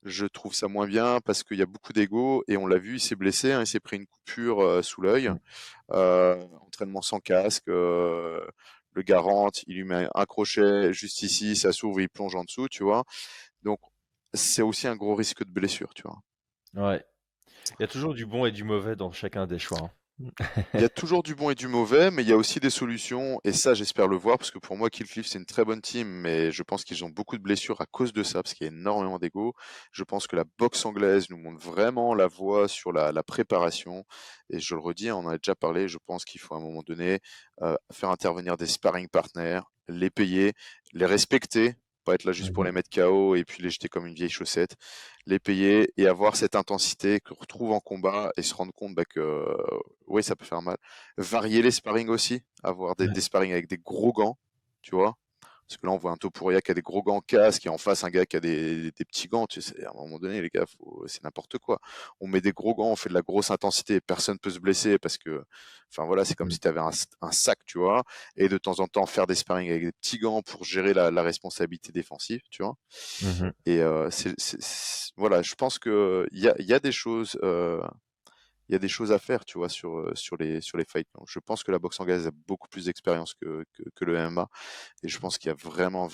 Je trouve ça moins bien parce qu'il y a beaucoup d'ego et on l'a vu, il s'est blessé, hein, il s'est pris une coupure sous l'œil, entraînement sans casque. Le gars rentre, il lui met un crochet juste ici, ça s'ouvre, il plonge en dessous, tu vois. Donc c'est aussi un gros risque de blessure, tu vois. Ouais. Il y a toujours du bon et du mauvais dans chacun des choix, hein. Il y a toujours du bon et du mauvais, mais il y a aussi des solutions, et ça j'espère le voir, parce que pour moi Kill Cliff c'est une très bonne team, mais je pense qu'ils ont beaucoup de blessures à cause de ça, parce qu'il y a énormément d'ego. Je pense que la boxe anglaise nous montre vraiment la voie sur la préparation, et je le redis, on en a déjà parlé, je pense qu'il faut à un moment donné faire intervenir des sparring partners, les payer, les respecter, pas être là juste pour Mhm. les mettre KO et puis les jeter comme une vieille chaussette, les payer et avoir cette intensité qu'on retrouve en combat et se rendre compte bah, que oui, ça peut faire mal. Varier les sparring aussi, avoir des Ouais. sparring avec des gros gants, tu vois. Parce que là, on voit un Topuria qui a des gros gants casque et en face un gars qui a des petits gants. Tu sais, à un moment donné, les gars, c'est n'importe quoi. On met des gros gants, on fait de la grosse intensité, personne peut se blesser parce que, enfin voilà, c'est comme Mhm. si tu avais un sac, tu vois. Et de temps en temps, faire des sparring avec des petits gants pour gérer la responsabilité défensive, tu vois. Mhm. Et voilà, je pense que il y a des choses. Il y a des choses à faire, tu vois, sur les fights. Donc, je pense que la boxe anglaise a beaucoup plus d'expérience que le MMA. Et je pense qu'il y a vraiment,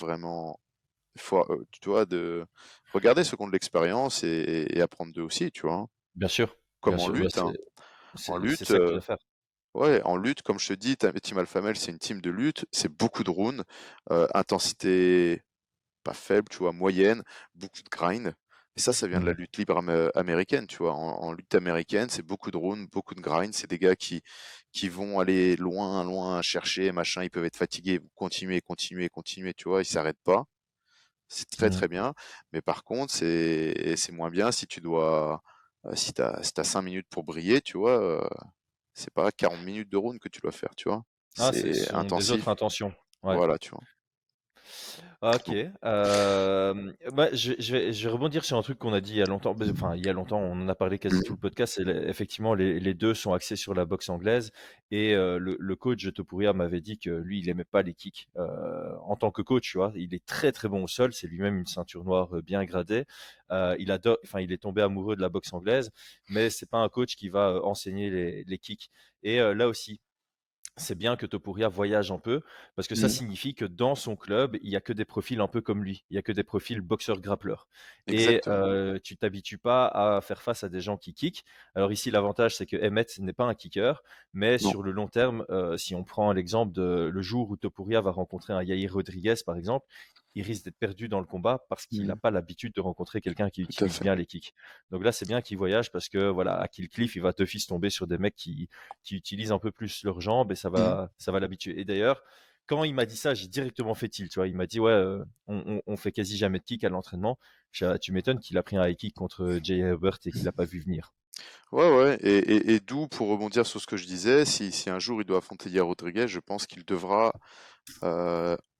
tu vois, de regarder ceux qui ont de l'expérience et apprendre d'eux aussi, tu vois, hein. Bien sûr, bien Comme en sûr. Bah, lutte, hein. En c'est lutte, ça qu'il y a à faire. ouais, en lutte, comme je te dis, Team Alpha Male, c'est une team de lutte, c'est beaucoup de rounds, intensité pas faible, tu vois, moyenne, beaucoup de grind. Et ça vient de la Mhm. lutte libre américaine, tu vois. En lutte américaine, c'est beaucoup de rounds, beaucoup de grind. C'est des gars qui vont aller loin, loin chercher, machin. Ils peuvent être fatigués, ils vont continuer, continuer, continuer, tu vois. Ils s'arrêtent pas. C'est très, Mhm. très bien. Mais par contre, c'est moins bien si tu dois, si t'as 5 minutes pour briller, tu vois. C'est pas 40 minutes de round que tu dois faire, tu vois. Ah, ce C'est sont des autres intensif. intentions. Ouais. Voilà, tu vois. Ok. Bah, je vais rebondir sur un truc qu'on a dit il y a longtemps. Enfin, il y a longtemps, on en a parlé quasi tout le podcast. Effectivement, les deux sont axés sur la boxe anglaise. Et le coach de Topuria m'avait dit que lui, il aimait pas les kicks. En tant que coach, tu vois, il est très très bon au sol. C'est lui-même une ceinture noire bien gradée. Il adore. Enfin, il est tombé amoureux de la boxe anglaise, mais c'est pas un coach qui va enseigner les kicks. Et là aussi, c'est bien que Topuria voyage un peu parce que ça Mm. signifie que dans son club, il y a que des profils un peu comme lui. Il y a que des profils boxeurs-grappleurs. Et Exactement. tu t'habitues pas à faire face à des gens qui kickent. Alors ici, l'avantage, c'est que Emmett n'est pas un kicker, mais Non. sur le long terme, si on prend l'exemple de le jour où Topuria va rencontrer un Yair Rodriguez, par exemple, il risque d'être perdu dans le combat parce qu'il n'a Mm. pas l'habitude de rencontrer quelqu'un qui Tout à utilise fait. bien les kicks. Donc là, c'est bien qu'il voyage parce que voilà, à Kill Cliff, il va d'office tomber sur des mecs qui utilisent un peu plus leurs jambes et Mm. ça va l'habituer. Et d'ailleurs, quand il m'a dit ça, j'ai directement fait tilt. Tu vois, il m'a dit ouais, on fait quasi jamais de kick à l'entraînement. Tu m'étonnes qu'il a pris un high kick contre Jay Herbert et qu'il l'a pas vu venir. Ouais, ouais, et d'où, pour rebondir sur ce que je disais, si un jour il doit affronter Yair Rodriguez, je pense qu'il devra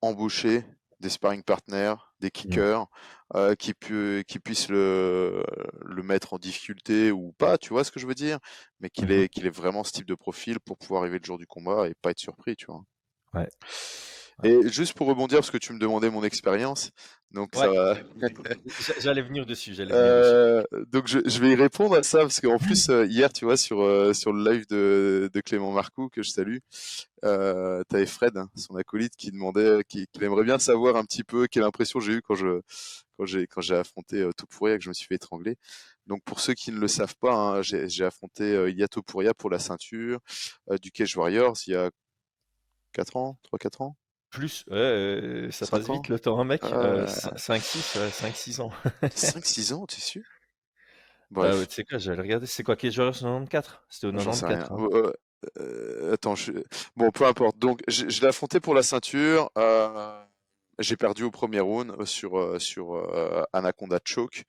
embaucher des sparring partners, des Mm. kickers, qui puissent le mettre en difficulté ou pas, tu vois ce que je veux dire? Mais Mhm. qu'il ait vraiment ce type de profil pour pouvoir arriver le jour du combat et pas être surpris, tu vois. Ouais. Ouais. Et juste pour rebondir, parce que tu me demandais mon expérience, donc ça Ouais, va. j'allais venir dessus, j'allais venir dessus. Donc je vais y répondre à ça parce qu'en plus hier tu vois sur le live de Clément Marcoux que je salue, t'avais Fred, hein, son acolyte, qui demandait qu'il aimerait bien savoir un petit peu quelle impression j'ai eu quand j'ai affronté Topuria et que je me suis fait étrangler. Donc pour ceux qui ne le savent pas, hein, j'ai affronté Ilia Topuria pour la ceinture du Cage Warriors il y a 4 ans, 3 4 ans, Plus, ça passe 5 vite ans, le temps, hein, mec. euh, 5-6, 5-6 ans. 5-6 ans, t'es sûr? Bah ouais, Bref. tu sais quoi, j'allais regarder, c'est quoi Cage Warriors 94? C'était au J'en sais 94, rien. hein. Attends, bon, peu importe. Donc, je l'ai affronté pour la ceinture. J'ai perdu au premier round sur Anaconda Choke.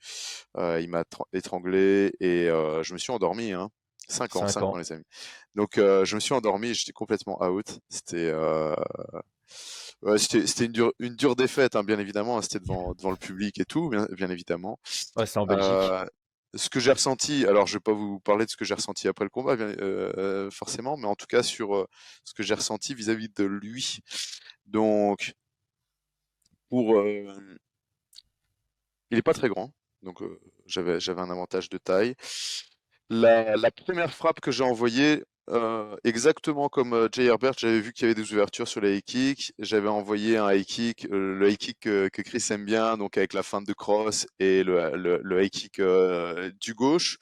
Il m'a étranglé et je me suis endormi. Hein. 5 5 ans, ans. les amis. Donc, je me suis endormi et j'étais complètement out. C'était une dure défaite, hein, bien évidemment. Hein. C'était devant le public et tout, bien évidemment. Ouais, c'est en Belgique. Euh, Ce que j'ai ressenti, alors je vais pas vous parler de ce que j'ai ressenti après le combat, forcément, mais en tout cas sur ce que j'ai ressenti vis-à-vis de lui. Donc, pour, il est pas très grand, donc j'avais un avantage de taille. La première frappe que j'ai envoyée, exactement comme Jay Herbert, j'avais vu qu'il y avait des ouvertures sur les high kicks. J'avais envoyé un high kick, le high kick que Chris aime bien, donc avec la feinte de cross et le high kick du gauche,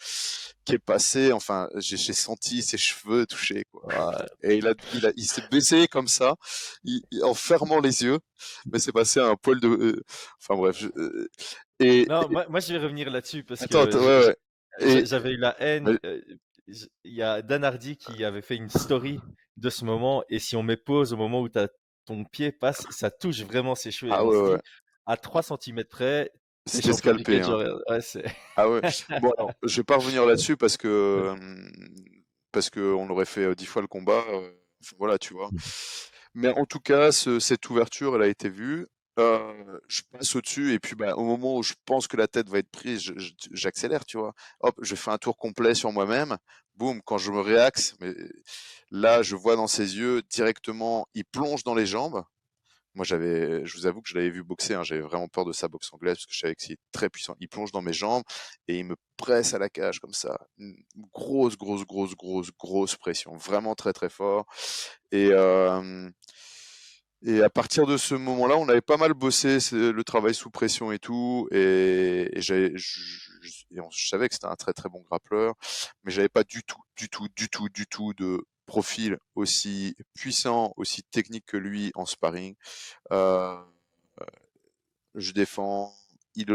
qui est passé. Enfin, j'ai senti ses cheveux toucher, quoi. Ouais. Et il s'est baissé comme ça, en fermant les yeux, mais c'est passé à un poil de. Enfin bref. Non, moi je vais revenir là-dessus parce Attends, que ouais, ouais. Et j'avais eu la haine. mais- Il y a Dan Hardy qui avait fait une story de ce moment, et si on met pause au moment où ton pied passe, ça touche vraiment ses cheveux. Et ah on ouais, se ouais. dit, à 3 centimètres près, t'es C'était champion du scalpé, cage hein. warrior. Ouais, c'est. Ah ouais. Bon alors, je vais pas revenir là-dessus parce que on aurait fait 10 fois le combat. Enfin, voilà, tu vois. Mais en tout cas, cette ouverture, elle a été vue. Je passe au-dessus et puis bah, au moment où je pense que la tête va être prise, j'accélère, tu vois. Hop, je fais un tour complet sur moi-même. Boum, quand je me réaxe, mais là, je vois dans ses yeux directement, il plonge dans les jambes. Moi, je vous avoue que je l'avais vu boxer, hein, j'avais vraiment peur de sa boxe anglaise parce que je savais que c'est très puissant. Il plonge dans mes jambes et il me presse à la cage comme ça. Une grosse pression. Vraiment très, très fort. Et, euh, et à partir de ce moment-là, on avait pas mal bossé le travail sous pression et tout. Je savais que c'était un très, très bon grappleur, mais j'avais pas du tout de profil aussi puissant, aussi technique que lui en sparring. Euh, je défends, il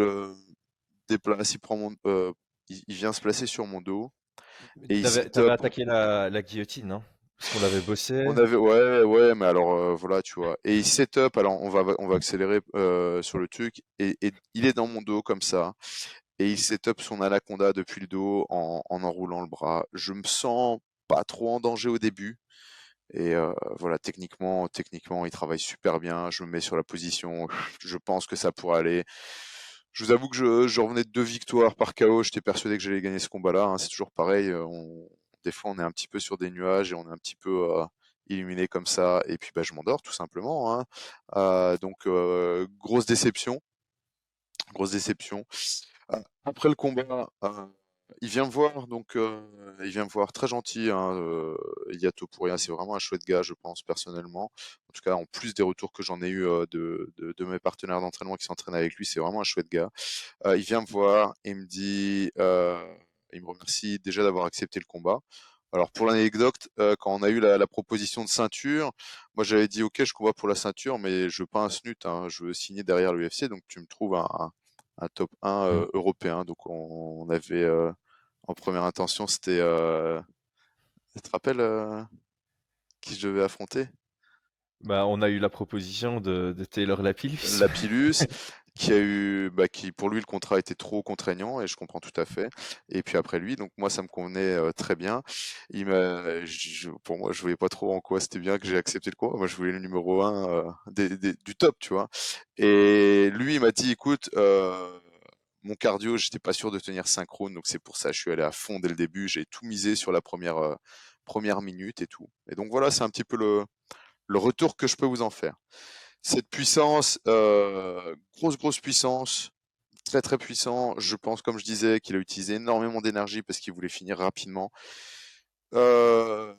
déplace, il vient se placer sur mon dos et il set T'avais up. attaqué la guillotine, non? Parce qu'on l'avait bossé. On avait, ouais, ouais, mais alors voilà, tu vois. Et il set up. Alors on va accélérer sur le truc et il est dans mon dos comme ça et il set up son anaconda depuis le dos en enroulant le bras. Je me sens pas trop en danger au début. Et voilà, techniquement, il travaille super bien. Je me mets sur la position. Je pense que ça pourrait aller. Je vous avoue que je revenais de 2 victoires par KO. J'étais persuadé que j'allais gagner ce combat-là. Hein. C'est toujours pareil. Des fois, on est un petit peu sur des nuages et on est un petit peu illuminé comme ça. Et puis, bah, je m'endors tout simplement. Hein. Donc, grosse déception. Grosse déception. Après le combat, il vient me voir, donc il vient me voir très gentil, hein, Yato Pouria, c'est vraiment un chouette gars, je pense, personnellement. En tout cas, en plus des retours que j'en ai eu de mes partenaires d'entraînement qui s'entraînent avec lui, c'est vraiment un chouette gars. Il vient me voir, il me remercie déjà d'avoir accepté le combat. Alors pour l'anecdote, quand on a eu la proposition de ceinture, moi j'avais dit ok, je combats pour la ceinture, mais je veux pas un snut, hein, je veux signer derrière l'UFC, donc tu me trouves un top 1 Mm. européen. Donc on avait en première intention, c'était, tu te rappelles qui je devais affronter? Bah, on a eu la proposition de Taylor Lapillus. Lapillus, qui a eu, bah, qui pour lui le contrat était trop contraignant et je comprends tout à fait. Et puis après lui, donc moi ça me convenait très bien. Pour moi, je voyais pas trop en quoi c'était bien que j'ai accepté le combat. Moi, je voulais le numéro un du top, tu vois. Et lui, il m'a dit, écoute, mon cardio, j'étais pas sûr de tenir synchrone, donc c'est pour ça que je suis allé à fond dès le début. J'ai tout misé sur la première minute et tout. Et donc voilà, c'est un petit peu le retour que je peux vous en faire. Cette puissance, grosse puissance, très très puissant. Je pense, comme je disais, qu'il a utilisé énormément d'énergie parce qu'il voulait finir rapidement. Euh,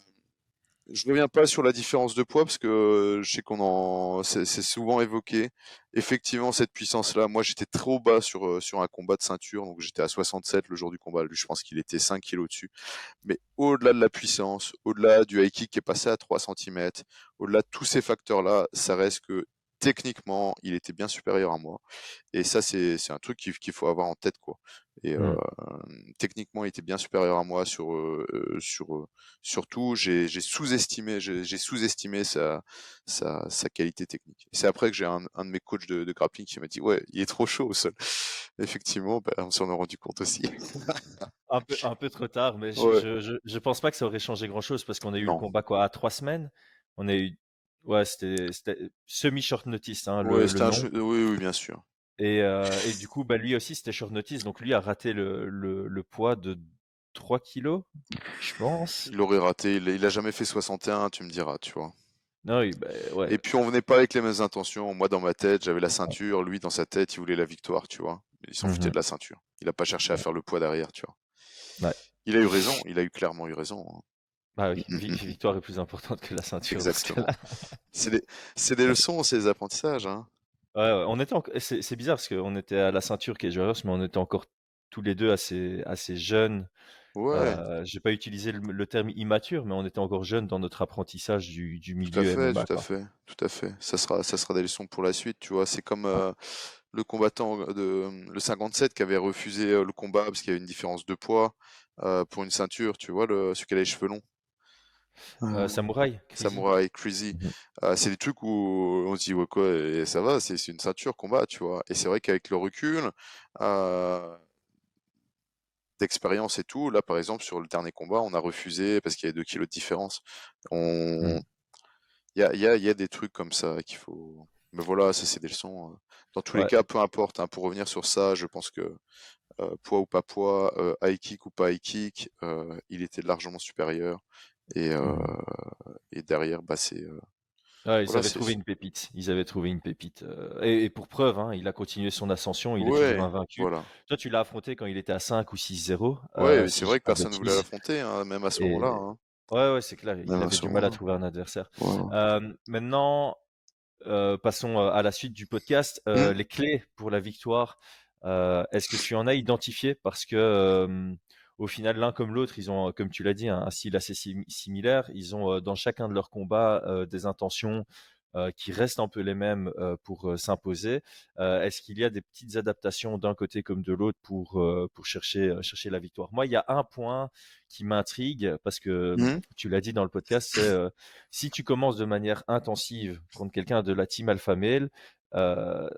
Je reviens pas sur la différence de poids parce que je sais c'est souvent évoqué. Effectivement, cette puissance-là, moi j'étais trop bas sur un combat de ceinture, donc j'étais à 67 le jour du combat. Lui, je pense qu'il était 5 kilos dessus. Mais au-delà de la puissance, au-delà du high kick qui est passé à 3 centimètres, au-delà de tous ces facteurs-là, ça reste que techniquement, il était bien supérieur à moi. Et ça, c'est un truc qu'il faut avoir en tête, quoi. Et Hmm. techniquement, il était bien supérieur à moi surtout, j'ai sous-estimé sa qualité technique. Et c'est après que j'ai un de mes coachs de grappling qui m'a dit, ouais, il est trop chaud au sol. Effectivement, bah, on s'en est rendu compte aussi. Un peu trop tard, mais Ouais, je pense pas que ça aurait changé grand-chose parce qu'on a eu le non. combat quoi à 3 semaines. On a eu, ouais, c'était semi-short notice, hein, Ouais, le c'était un nom. jeu. Oui, oui, bien sûr. Et du coup, bah lui aussi c'était short notice, donc lui a raté le poids de 3 kilos, je pense. Il aurait raté. Il a jamais fait 61, tu me diras, tu vois. Non, oui, bah, ouais. Et puis on venait pas avec les mêmes intentions. Moi, dans ma tête, j'avais la ceinture. Lui, dans sa tête, il voulait la victoire, tu vois. Il s'en foutait Mhm. de la ceinture. Il a pas cherché à faire le poids derrière, tu vois. Ouais. Il a eu raison. Il a eu clairement eu raison, hein. Bah Mm, oui, mm, mm, mm. victoire est plus importante que la ceinture dans ce Exactement. cas-là. C'est des, c'est des leçons, c'est des apprentissages, hein. Ouais, ouais, c'est bizarre parce qu'on était à la ceinture qui est joueuse, mais on était encore tous les deux assez jeunes. Ouais, J'ai pas utilisé le terme immature, mais on était encore jeunes dans notre apprentissage du tout à milieu fait, MMA, tout à quoi. fait, tout à fait. Ça sera des leçons pour la suite, tu vois. C'est comme Ouais. le combattant le 57 qui avait refusé le combat parce qu'il y avait une différence de poids pour une ceinture, tu vois, celui qui a les cheveux longs. Samouraï, Crazy. Samouraï, Crazy. Mhm. C'est des trucs où on se dit, ouais, quoi, et ça va, c'est une ceinture combat, tu vois. Et c'est vrai qu'avec le recul, euh, d'expérience et tout, là, par exemple, sur le dernier combat, on a refusé parce qu'il y avait 2 kilos de différence. On, Mhm. il y a des trucs comme ça qu'il faut. Mais voilà, ça, c'est des leçons. Dans tous les Ouais. cas, peu importe, hein, pour revenir sur ça, je pense que poids ou pas poids, high kick ou pas high kick, il était largement supérieur. Et, euh, Mhm. et derrière, bah, Ouais, ils voilà, avaient trouvé une pépite. Ils avaient trouvé une pépite. Et pour preuve, hein, il a continué son ascension. Il est toujours ouais, invaincu. voilà. Toi, tu l'as affronté quand il était à 5 ou 6-0, Ouais, mais si c'est je dis vrai que pas de personne ne voulait bêtises. l'affronter, hein, même à ce moment-là, Et hein. ouais, ouais, c'est clair. Même Il à avait ce du mal à moment-là. trouver un adversaire. Voilà. Maintenant, passons à la suite du podcast. Hmm. Les clés pour la victoire, est-ce que tu en as identifié? Parce que au final, l'un comme l'autre, ils ont, comme tu l'as dit, un style assez similaire. Ils ont dans chacun de leurs combats des intentions qui restent un peu les mêmes pour s'imposer. Est-ce qu'il y a des petites adaptations d'un côté comme de l'autre pour chercher la victoire? Moi, il y a un point qui m'intrigue parce que Hmm. tu l'as dit dans le podcast, c'est si tu commences de manière intensive contre quelqu'un de la team Alpha Male,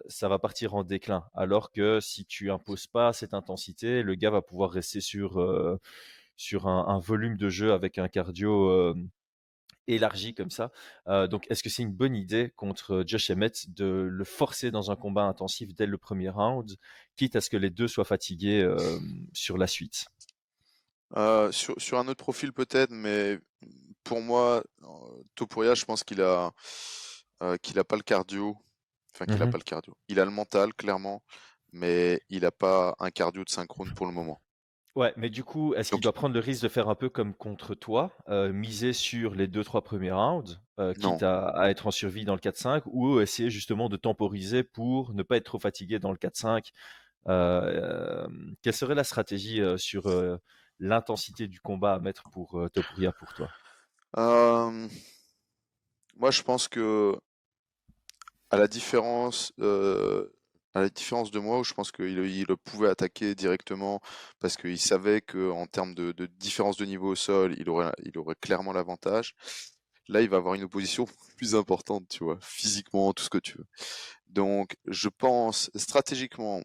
ça va partir en déclin. Alors que si tu imposes pas cette intensité, le gars va pouvoir rester sur un volume de jeu avec un cardio élargi comme ça. Donc, est-ce que c'est une bonne idée contre Josh Emmett de le forcer dans un combat intensif dès le premier round, quitte à ce que les deux soient fatigués sur la suite? Sur un autre profil peut-être, mais pour moi, Topuria, je pense qu'il a pas le cardio. Enfin, qu'il a Mhm. pas le cardio. Il a le mental, clairement, mais il a pas un cardio de synchrone pour le moment. Ouais, mais du coup, est-ce qu'il Donc, doit prendre le risque de faire un peu comme contre toi, miser sur les deux trois premiers rounds, quitte non. à être en survie dans le 4-5, ou essayer justement de temporiser pour ne pas être trop fatigué dans le 4-5? Quelle serait la stratégie sur l'intensité du combat à mettre pour Topuria pour toi? Euh, Moi, je pense que à la différence, euh, à la différence de moi, où je pense qu'il pouvait attaquer directement parce qu'il savait que en termes de différence de niveau au sol, il aurait clairement l'avantage. Là, il va avoir une opposition plus importante, tu vois, physiquement, tout ce que tu veux. Donc, je pense stratégiquement,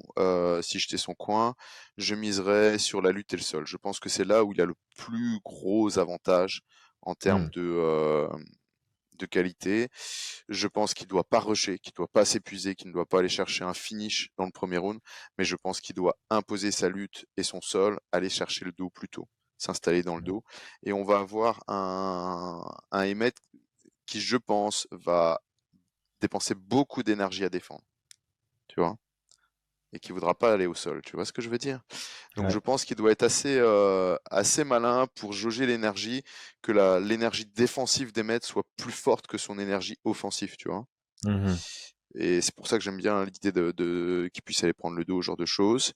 si j'étais son coin, je miserais sur la lutte et le sol. Je pense que c'est là où il a le plus gros avantage en termes Hmm. de qualité. Je pense qu'il doit pas rusher, qu'il doit pas s'épuiser, qu'il ne doit pas aller chercher un finish dans le premier round, mais je pense qu'il doit imposer sa lutte et son sol, aller chercher le dos plus tôt, s'installer dans le dos, et on va avoir un Emmett qui, je pense, va dépenser beaucoup d'énergie à défendre, tu vois, et qui voudra pas aller au sol. Tu vois ce que je veux dire? Donc je Ouais. pense qu'il doit être assez malin pour jauger l'énergie, que l'énergie défensive d'Emmet soit plus forte que son énergie offensive, tu vois. Mhm. Et c'est pour ça que j'aime bien l'idée qu'il puisse aller prendre le dos, ce genre de choses.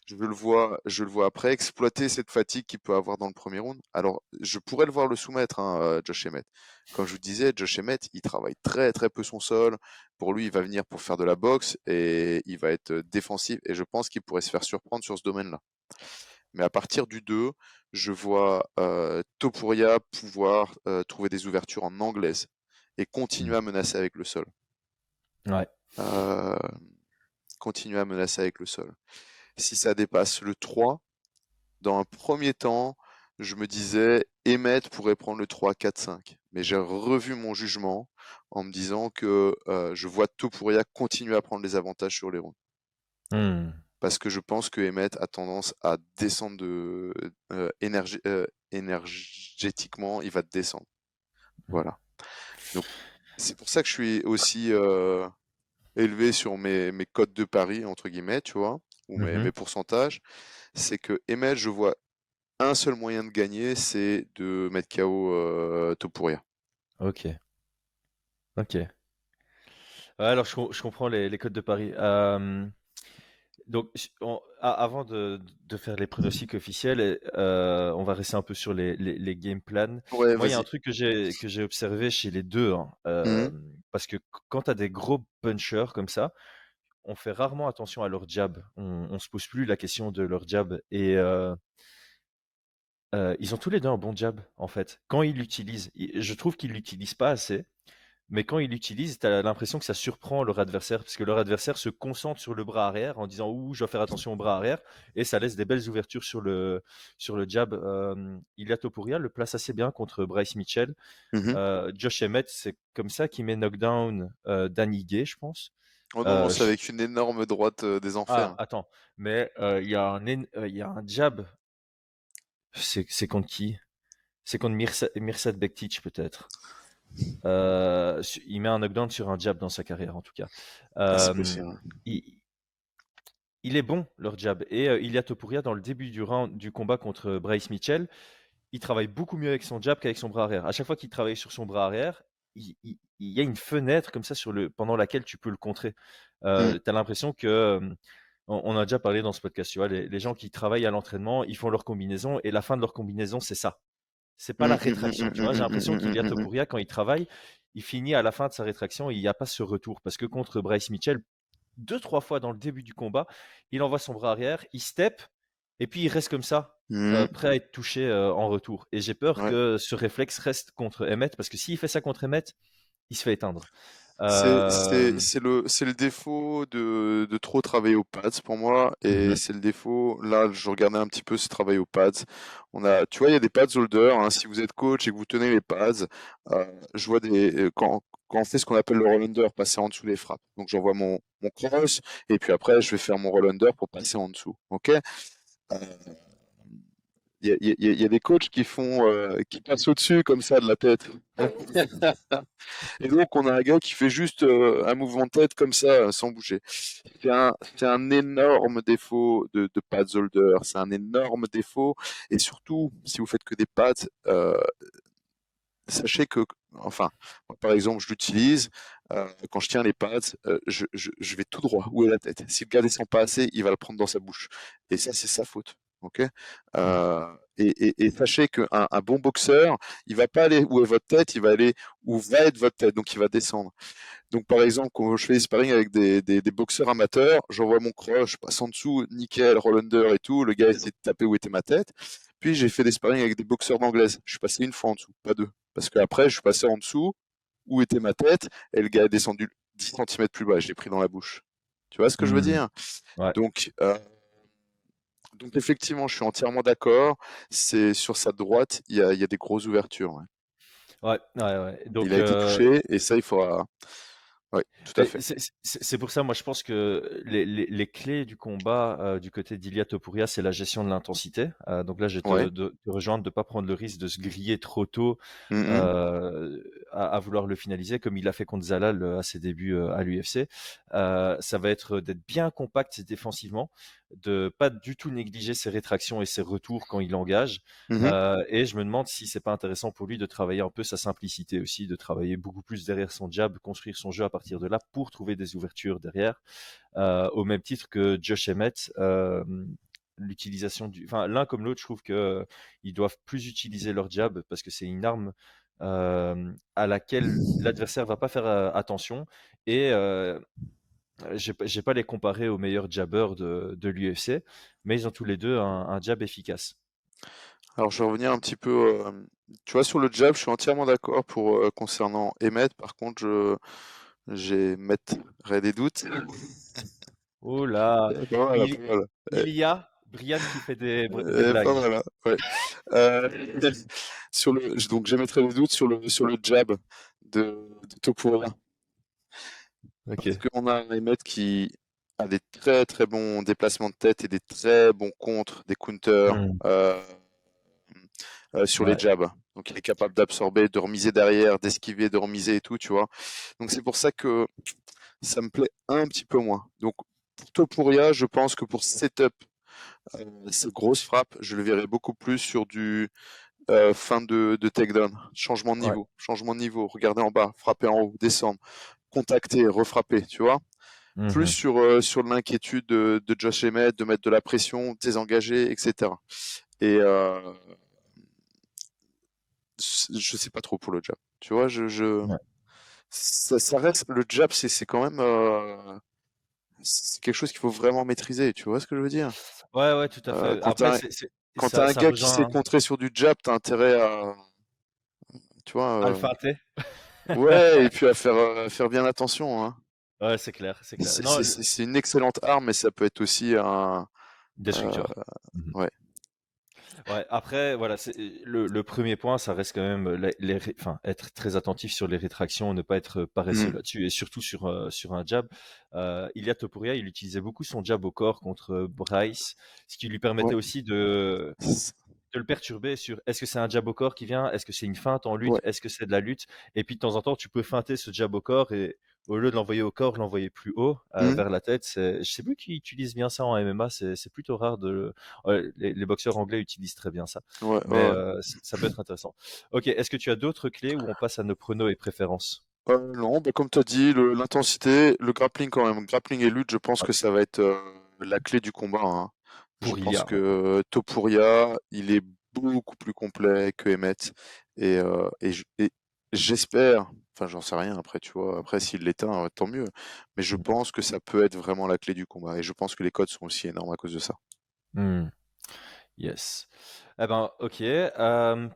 Je le vois après exploiter cette fatigue qu'il peut avoir dans le premier round. Alors, je pourrais le voir le soumettre, hein, Josh Emmett. Comme je vous disais, Josh Emmett, il travaille très très peu son sol. Pour lui, il va venir pour faire de la boxe et il va être défensif. Et je pense qu'il pourrait se faire surprendre sur ce domaine-là. Mais à partir du 2, je vois Topuria pouvoir trouver des ouvertures en anglaise et continuer à menacer avec le sol. Ouais. Euh, Continuer à menacer avec le sol. Si ça dépasse le 3, dans un premier temps, je me disais, Emmett pourrait prendre le 3, 4, 5. Mais j'ai revu mon jugement en me disant que je vois Topuria continuer à prendre les avantages sur les rounds. Hmm. Parce que je pense que Emmett a tendance à descendre énergétiquement, il va descendre. Voilà. Donc, c'est pour ça que je suis aussi élevé sur mes cotes de pari, entre guillemets, tu vois, ou mes Mhm. pourcentages. C'est que Emmett, je vois un seul moyen de gagner, c'est de mettre KO Topuria. Ok. Ok. Ouais, alors je comprends les codes de Paris. Donc, avant de faire les pronostics officiels, on va rester un peu sur les game plans. Ouais, Moi, il y a un vas-y. truc que j'ai observé chez les deux, hein, Mhm. parce que quand tu as des gros punchers comme ça, on fait rarement attention à leur jab. On se pose plus la question de leur jab. Et ils ont tous les deux un bon jab, en fait. Quand ils l'utilisent, je trouve qu'ils l'utilisent pas assez. Mais quand ils l'utilisent, tu as l'impression que ça surprend leur adversaire, parce que leur adversaire se concentre sur le bras arrière en disant ouh, je dois faire attention au bras arrière, et ça laisse des belles ouvertures sur le jab. Ilia Topuria le place assez bien contre Bryce Mitchell. Mhm. Josh Emmett, c'est comme ça qu'il met knockdown Danny Gay, je pense. Oh non, Euh, c'est je- avec une énorme droite des Ah, enfers. attends, mais il y a un jab, c'est contre qui? C'est contre Mirsad Bektic peut-être. Il met un knockdown sur un jab dans sa carrière, en tout cas. Ah, c'est Euh, possible. il, il est bon, leur jab. Et Ilia Topuria, dans le début du combat contre Bryce Mitchell, il travaille beaucoup mieux avec son jab qu'avec son bras arrière. À chaque fois qu'il travaille sur son bras arrière, il y a une fenêtre comme ça pendant laquelle tu peux le contrer. Mm. Tu as l'impression que, on a déjà parlé dans ce podcast, tu vois, les gens qui travaillent à l'entraînement, ils font leur combinaison et la fin de leur combinaison, c'est ça. C'est pas Mm, la mm, mm, rétraction, mm, tu vois. J'ai mm, l'impression mm, mm, qu'Ilia mm, mm. Topuria, quand il travaille, il finit à la fin de sa rétraction et il n'y a pas ce retour. Parce que contre Bryce Mitchell, deux, trois fois dans le début du combat, il envoie son bras arrière, il step, et puis il reste comme ça, Mm. prêt à être touché en retour. Et j'ai peur Ouais. que ce réflexe reste contre Emmett, parce que s'il fait ça contre Emmett, il se fait éteindre. C'est le défaut de trop travailler aux pads pour moi, et Mhm. c'est le défaut. Là, je regardais un petit peu ce travail aux pads. Tu vois, il y a des pads holder, hein. Si vous êtes coach et que vous tenez les pads, je vois quand on fait ce qu'on appelle le roll under, passer en dessous des frappes. Donc j'envoie mon cross, et puis après, je vais faire mon roll under pour passer en dessous. Ok? Euh, il y a des coachs qui passent au-dessus comme ça de la tête. Et donc, on a un gars qui fait juste un mouvement de tête comme ça, sans bouger. C'est un énorme défaut de pads holder. C'est un énorme défaut. Et surtout, si vous faites que des pads, sachez que, enfin, moi, par exemple, je l'utilise. Quand je tiens les pads, je vais tout droit. Où est la tête? Si le gars descend pas assez, il va le prendre dans sa bouche. Et ça, c'est sa faute. Ok. Et sachez qu'un un bon boxeur, il va pas aller où est votre tête, il va aller où va être votre tête. Donc, il va descendre. Donc, par exemple, quand je fais des sparring avec des boxeurs amateurs, j'envoie mon croche, je passe en dessous, nickel, roll under et tout. Le gars essaie de taper où était ma tête. Puis, j'ai fait des sparring avec des boxeurs d'anglaise. Je suis passé une fois en dessous, pas deux. Parce qu'après, je suis passé en dessous, où était ma tête, et le gars est descendu 10 centimètres plus bas. Je l'ai pris dans la bouche. Tu vois ce que je veux Mhm. dire? Ouais. Donc, effectivement, je suis entièrement d'accord. C'est sur sa droite, il y a des grosses ouvertures. Ouais. Ouais, ouais, ouais. Il Donc, a été touché, et ça, il faudra. Oui, tout à fait. C'est pour ça, moi, je pense que les clés du combat du côté d'Ilia Topuria, c'est la gestion de l'intensité. Donc là, je vais Ouais. te rejoindre de ne pas prendre le risque de se griller trop tôt Mmh. à vouloir le finaliser, comme il a fait contre Zalal à ses débuts à l'UFC. Ça va être d'être bien compact défensivement, de pas du tout négliger ses rétractions et ses retours quand il engage. Mmh. Et je me demande si c'est pas intéressant pour lui de travailler un peu sa simplicité aussi, de travailler beaucoup plus derrière son jab, construire son jeu à partir de là pour trouver des ouvertures derrière, au même titre que Josh Emmett. L'utilisation enfin, l'un comme l'autre, je trouve que ils doivent plus utiliser leur jab parce que c'est une arme à laquelle l'adversaire va pas faire attention. Et j'ai pas les comparer aux meilleurs jabbers de l'UFC, mais ils ont tous les deux un jab efficace. Alors je vais revenir un petit peu, tu vois, sur le jab, je suis entièrement d'accord concernant Emmet. Par contre, j'émettrais des doutes. Oh là, Pas mal, il, pas mal. il y a Brian qui fait des Pas blagues. mal, hein, ouais. Donc j'émettrais des doutes sur le jab de Topuria. Parce Ok. qu'on a un Emmet qui a des très très bons déplacements de tête et des très bons contres, des counters Hmm. sur les Ouais, jabs. Donc il est capable d'absorber, de remiser derrière, d'esquiver, de remiser et tout, tu vois. Donc c'est pour ça que ça me plaît un petit peu moins. Donc pour Topuria, je pense que pour setup, ces grosses frappes, je le verrais beaucoup plus sur du fin de takedown, ouais. changement de niveau, regarder en bas, frapper en haut, descendre, contacter, refrapper, tu vois. Plus Mhm. sur l'inquiétude de Josh Emmett, de mettre de la pression, désengager, etc. Et je sais pas trop pour le jab. Tu vois, Ouais. ça reste le jab, c'est quand même c'est quelque chose qu'il faut vraiment maîtriser. Tu vois ce que je veux dire? Ouais, ouais, tout à fait. Quand Après, quand t'as un ça gars qui sait rejoint contrer sur du jab, t'as intérêt à, tu vois, Alpha T. ouais, et puis à faire bien attention, hein. Ouais, c'est clair, c'est clair. Non, C'est une excellente arme, mais ça peut être aussi euh, destructeur. Mhm. ouais. Ouais, après, voilà, le premier point, ça reste quand même enfin, être très attentif sur les rétractions, ne pas être paresseux Mm. là-dessus, et surtout sur un jab. Ilia Topuria, il utilisait beaucoup son jab au corps contre Bryce, ce qui lui permettait Ouais. aussi de le perturber sur est-ce que c'est un jab au corps qui vient, est-ce que c'est une feinte en lutte, Ouais. est-ce que c'est de la lutte, et puis de temps en temps, tu peux feinter ce jab au corps et au lieu de l'envoyer au corps, l'envoyer plus haut, Mm. vers la tête. Je sais plus qui utilise bien ça en MMA, c'est plutôt rare les boxeurs anglais utilisent très bien ça, Ouais, mais ouais. ça peut être intéressant. Ok, est-ce que tu as d'autres clés où on passe à nos pronos et préférences Non, bah, comme tu as dit, l'intensité, le grappling quand même. Grappling et lutte, je pense Ouais, que ça va être la clé du combat, hein. Je pour pense Ilia, que ouais. Topuria, il est beaucoup plus complet que Emmett. Et j'espère, enfin j'en sais rien après, tu vois, après s'il l'éteint, tant mieux. Mais je pense que ça peut être vraiment la clé du combat. Et je pense que les codes sont aussi énormes à cause de ça. Hmm, yes. Eh ben, ok.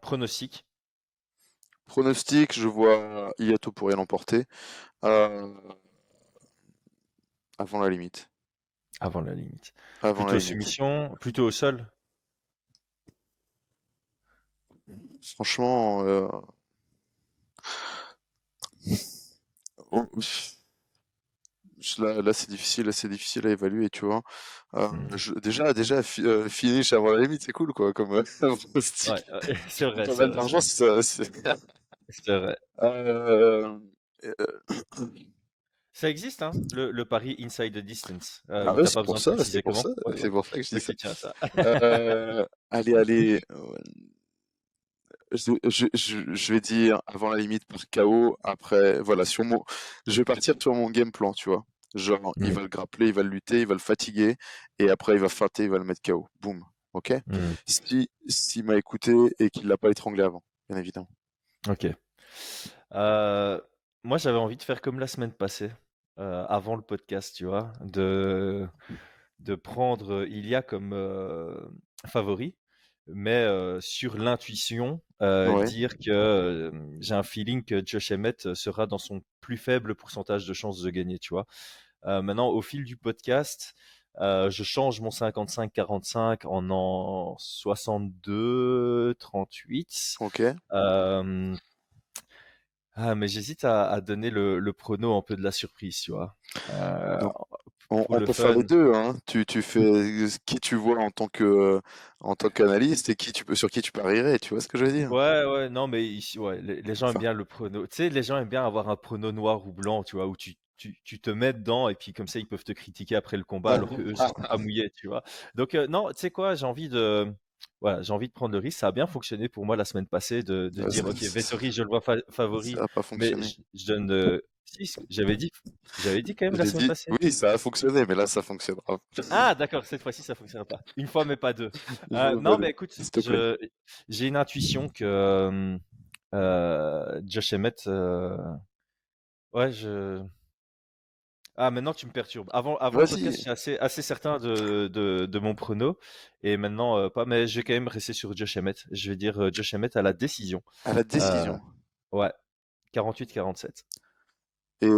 Pronostic Pronostic, je vois Ilia Topuria l'emporter euh, avant la limite. avant la limite. Avant la Plutôt limite. soumission, plutôt au sol. Franchement, oh, là, là c'est difficile à évaluer, tu vois. Hmm. Finish avant la limite, c'est cool, quoi, comme Ouais, pronostic. c'est vrai, Pas c'est mal vrai, c'est d'argent, vrai. c'est ça. C'est vrai. Euh, euh, Ça existe, hein, le pari inside the distance, ah où ouais, t'as pas besoin de préciser comment. Ouais, c'est ouais. pour ça que je dis Ok, ça. tiens ça. Allez, je vais dire avant la limite par KO. Après, voilà, je vais partir sur mon game plan, tu vois. Genre, il Hmm, va le grappler, il va le lutter, il va le fatiguer, et après, il va feinter, il va le mettre KO. Boum. Ok? hmm, S'il m'a écouté et qu'il l'a pas étranglé avant, bien évidemment. ok. Euh, Moi, j'avais envie de faire comme la semaine passée, avant le podcast, tu vois, de prendre Ilia comme favori, mais sur l'intuition, Ouais. dire que j'ai un feeling que Josh Emmett sera dans son plus faible pourcentage de chances de gagner, tu vois. Maintenant, au fil du podcast, je change mon 55-45 en 62-38. Ok. Euh, Ah, mais j'hésite à donner le prono un peu de la surprise, tu vois. Euh, Donc, on, pour on le peut faire les fun. deux, hein. Tu fais qui tu vois en tant qu'analyste et sur qui tu parierais, tu vois ce que je veux dire? Ouais, ouais, non, mais ici, ouais, les gens aiment Enfin, bien le prono. Tu sais, les gens aiment bien avoir un prono noir ou blanc, tu vois, où tu te mets dedans et puis comme ça, ils peuvent te critiquer après le combat alors que eux se sont pas mouillés, tu vois. Donc, non, tu sais quoi, voilà, j'ai envie de prendre le risque. Ça a bien fonctionné pour moi la semaine passée de ça, dire, OK, Vettori, je le vois ça favori, a pas mais fonctionné. je donne, si, j'avais dit quand même la J'ai semaine dit, passée. oui, ça a fonctionné, mais là, ça fonctionnera. Ah, d'accord, cette fois-ci, ça fonctionnera pas. Une fois, mais pas deux. Non, Allez, mais écoute, s'il te plaît. j'ai une intuition que Josh Emmett, ouais, maintenant tu me perturbes. Avant le podcast, Vas-y, j'étais assez certain de mon prono, et maintenant pas. Mais je vais quand même rester sur Josh Emmett. Je vais dire Josh Emmett à la décision. à la Euh, décision. ouais, 48-47. Et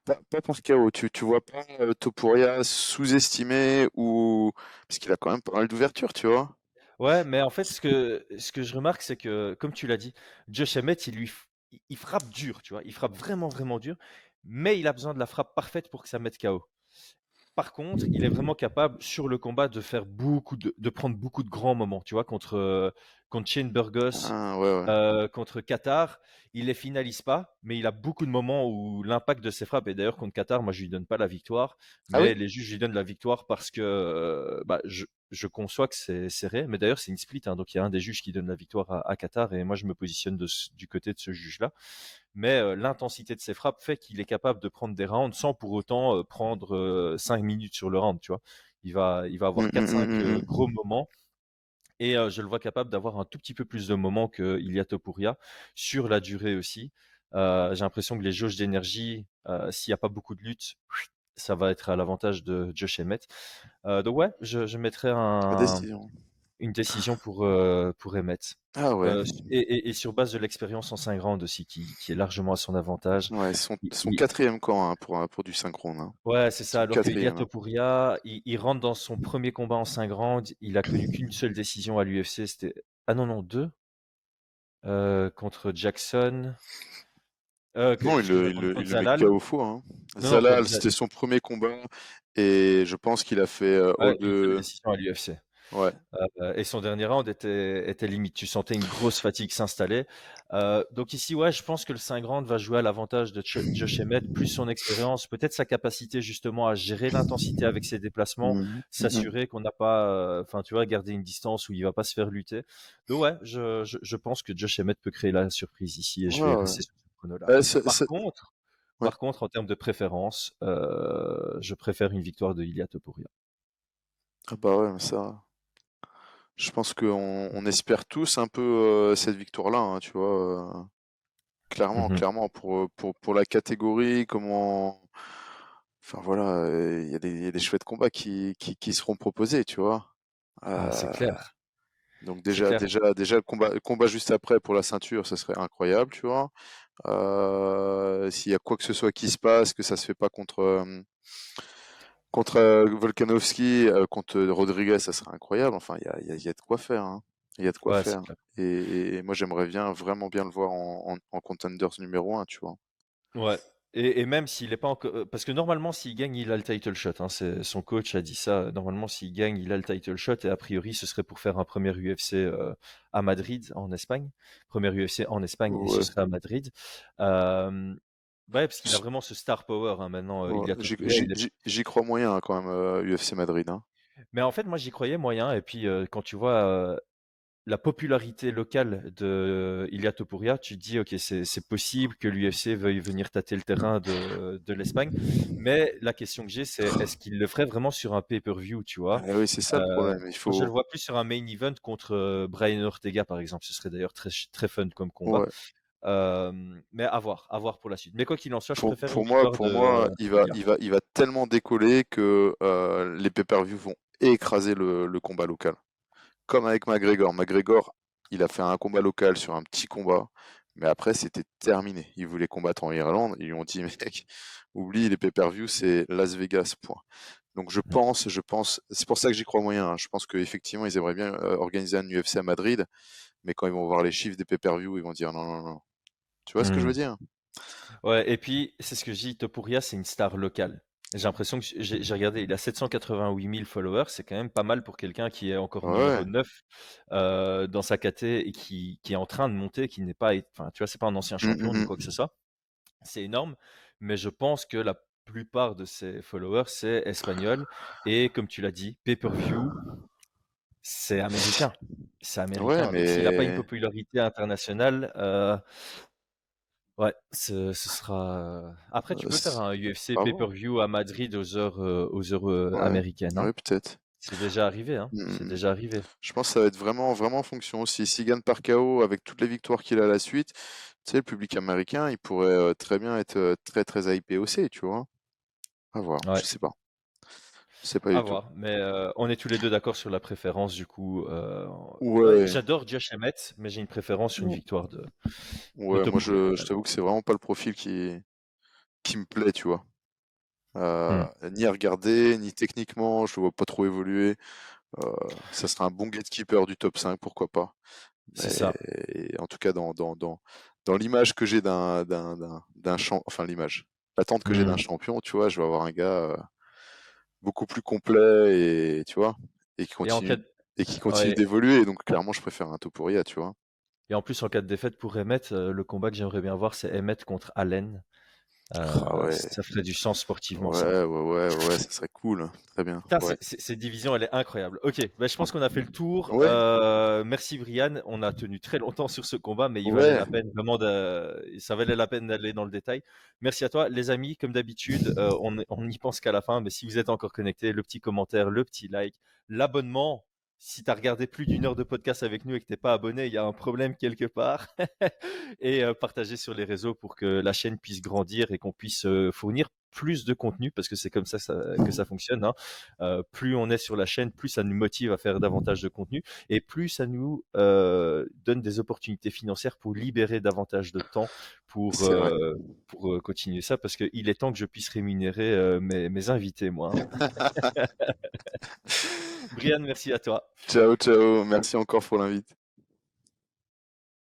pas pour ce KO. Tu vois pas Topuria sous-estimé ou parce qu'il a quand même pas mal d'ouverture, tu vois. Ouais, mais en fait, ce que je remarque, c'est que, comme tu l'as dit, Josh Emmett, il frappe dur, tu vois. Il frappe vraiment, vraiment dur, mais il a besoin de la frappe parfaite pour que ça mette KO. Par contre, il est vraiment capable sur le combat de faire de prendre beaucoup de grands moments. Tu vois, contre Shane Burgos, Ah, ouais, ouais. contre Qatar, il les finalise pas, mais il a beaucoup de moments où l'impact de ses frappes. Et d'ailleurs, contre Qatar, moi, je lui donne pas la victoire, Ah oui? mais les juges lui donnent la victoire parce que bah, je conçois que c'est serré. Mais d'ailleurs, c'est une split, hein, donc il y a un des juges qui donne la victoire à Qatar, et moi, je me positionne du côté de ce juge-là. Mais l'intensité de ses frappes fait qu'il est capable de prendre des rounds sans pour autant prendre 5 minutes sur le round, tu vois. Il va Hum, avoir hum, quatre hum, cinq hum, gros hum. moments, et je le vois capable d'avoir un tout petit peu plus de moments que Ilia Topuria sur la durée aussi. J'ai l'impression que les jauges d'énergie, s'il n'y a pas beaucoup de lutte, ça va être à l'avantage de Josh Emmett. Donc ouais, je mettrais La décision. une décision pour Emmett. Ah ouais. Et sur base de l'expérience en 5 rounds aussi, qui est largement à son avantage. Ouais, Il- son il- quatrième camp hein, pour du synchrone. Hein. ouais, c'est ça. Son Alors que Ilia quatrième. Hein. Topuria, il rentre dans son premier combat en 5 rounds. Il a connu qu'une seule décision à l'UFC. C'était, ah non, non, deux, contre Jackson. Non, Excuse-moi, contre il le met Zalal. KO fou. Hein. Non, non, contre Zalal, c'était son premier combat et je pense qu'il a fait ouais, une seule O2. décision à l'UFC. Ouais. Et son dernier round était limite. Tu sentais une grosse fatigue s'installer. Donc ici, ouais, je pense que le 5 rounds va jouer à l'avantage de Josh Emmett, plus son expérience, peut-être sa capacité justement à gérer l'intensité avec ses déplacements, Mhm, mhm. s'assurer qu'on n'a pas, enfin, tu vois, garder une distance où il va pas se faire lutter. Donc ouais, je pense que Josh Emmett peut créer la surprise ici, et je vais Ouais, ouais. rester sur ce chrono-là. Euh, Par contre, ouais. en termes de préférence, je préfère une victoire de Ilia Topuria. Ah bah ouais, mais ça. Je pense on espère tous un peu cette victoire-là, hein, tu vois. Clairement, Mhm. clairement, pour la catégorie, comment. Enfin voilà, il y a des chouettes combats qui seront proposés, tu vois. Ah, c'est Euh, clair. donc C'est clair. déjà le combat juste après pour la ceinture, ce serait incroyable, tu vois. S'il y a quoi que ce soit qui se passe, que ça se fait pas contre Volkanovski, contre Rodriguez, ça serait incroyable. Enfin, il y a de quoi faire, hein. Il y a de quoi Ouais, c'est faire. clair. Et moi, j'aimerais vraiment bien le voir en contenders numéro un, tu vois. Ouais. Et même s'il est pas encore. Parce que normalement, s'il gagne, il a le title shot, hein. Son coach a dit ça. Normalement, s'il gagne, il a le title shot. Et a priori, ce serait pour faire un premier UFC à Madrid, en Espagne. Premier UFC en Espagne, et ce Ouais. serait à Madrid. Euh, ouais, parce qu'il a vraiment ce star power, hein, maintenant. Ouais, Ilia Topuria, j'y crois moyen hein, quand même, UFC Madrid. Hein. Mais en fait, moi, j'y croyais moyen. Et puis, quand tu vois la popularité locale de Ilia Topuria, tu te dis, ok, c'est possible que l'UFC veuille venir tâter le terrain de l'Espagne. Mais la question que j'ai, c'est est-ce qu'il le ferait vraiment sur un pay-per-view, tu Ah vois? oui, c'est ça le problème. Il Moi, je le faut. vois plus sur un main event contre Brian Ortega, par exemple. Ce serait d'ailleurs très, très fun comme combat. Ouais. Euh, mais à voir pour la suite. Mais quoi qu'il en soit, je préfère une victoire Pour de moi, Ilia. il va tellement décoller que les pay-per-view vont écraser le combat local. Comme avec McGregor. McGregor, il a fait un combat local sur un petit combat, mais après, c'était terminé. Il voulait combattre en Irlande. Ils lui ont dit, mec, oublie les pay-per-view, c'est Las Vegas, point. Donc je pense, c'est pour ça que j'y crois moyen. Hein. Je pense qu'effectivement, ils aimeraient bien organiser un UFC à Madrid, mais quand ils vont voir les chiffres des pay-per-view, ils vont dire non, non, non. Tu vois ce que je veux Hmm. dire? Ouais, et puis, c'est ce que je dis, Topuria, c'est une star locale. J'ai l'impression que j'ai regardé, il a 788 000 followers, c'est quand même pas mal pour quelqu'un qui est encore numéro Ouais. 9 dans sa caté et qui est en train de monter, qui n'est pas, enfin, tu vois, c'est pas un ancien Mm, champion mm, ni mm. quoi que ce soit. C'est énorme, mais je pense que la plupart de ses followers, c'est espagnol. Et comme tu l'as dit, pay-per-view, c'est américain. C'est Ouais, américain. Donc s'il n'a pas une mais popularité internationale, ouais, ce sera. Après, tu peux faire un UFC à voir. pay-per-view à Madrid aux heures Ouais, américaines, hein. ouais, peut-être. C'est déjà arrivé, hein. Mm, C'est mm, mm. déjà arrivé. Je pense que ça va être vraiment, vraiment en fonction aussi. S'il gagne par KO avec toutes les victoires qu'il a à la suite, tu sais, le public américain, il pourrait très bien être très, très hypé aussi, tu vois. À voir, Ouais, je sais pas. Je sais pas à du tout. voir. Mais on est tous les deux d'accord sur la préférence, du coup. Ouais, Ouais, j'adore Josh Emmett, mais j'ai une préférence sur une victoire de ouais, moi Topuria quand je même. t'avoue que c'est vraiment pas le profil qui me plaît, tu vois. Hmm, Ni à regarder, ni techniquement, je le vois pas trop évoluer. Ça serait un bon gatekeeper du top 5, pourquoi pas. c'est ça. Mais en tout cas, dans l'image que j'ai d'un champ, enfin l'image, l'attente que j'ai d'un Hmm. champion, tu vois, je vais avoir un gars beaucoup plus complet et tu vois, et qui Et en cas continue de... et qui continue ouais. d'évoluer. Donc clairement, je préfère un Topuria, tu vois. Et en plus, en cas de défaite pour Emmett, le combat que j'aimerais bien voir, c'est Emmett contre Allen. Ah ouais, Ça ferait du sens sportivement, ça. ouais, ouais, ouais, ouais, ça serait cool. Très bien. Putain, Ouais, cette division, elle est incroyable. Ok, bah, je pense qu'on a fait le tour. ouais, Merci Brian. On a tenu très longtemps sur ce combat, mais il valait ouais. la peine vraiment ça valait la peine d'aller dans le détail. Merci à toi, les amis. Comme d'habitude, on n'y pense qu'à la fin, mais si vous êtes encore connectés, le petit commentaire, le petit like, l'abonnement. Si tu as regardé plus d'une heure de podcast avec nous et que t'es pas abonné, il y a un problème quelque part. Et partager sur les réseaux pour que la chaîne puisse grandir et qu'on puisse fournir plus de contenu parce que c'est comme ça, que ça fonctionne, hein. Plus on est sur la chaîne, plus ça nous motive à faire davantage de contenu et plus ça nous donne des opportunités financières pour libérer davantage de temps C'est vrai. pour continuer ça parce qu'il est temps que je puisse rémunérer mes invités, moi, hein. Brian, merci à toi. Ciao, ciao. Merci encore pour l'invite.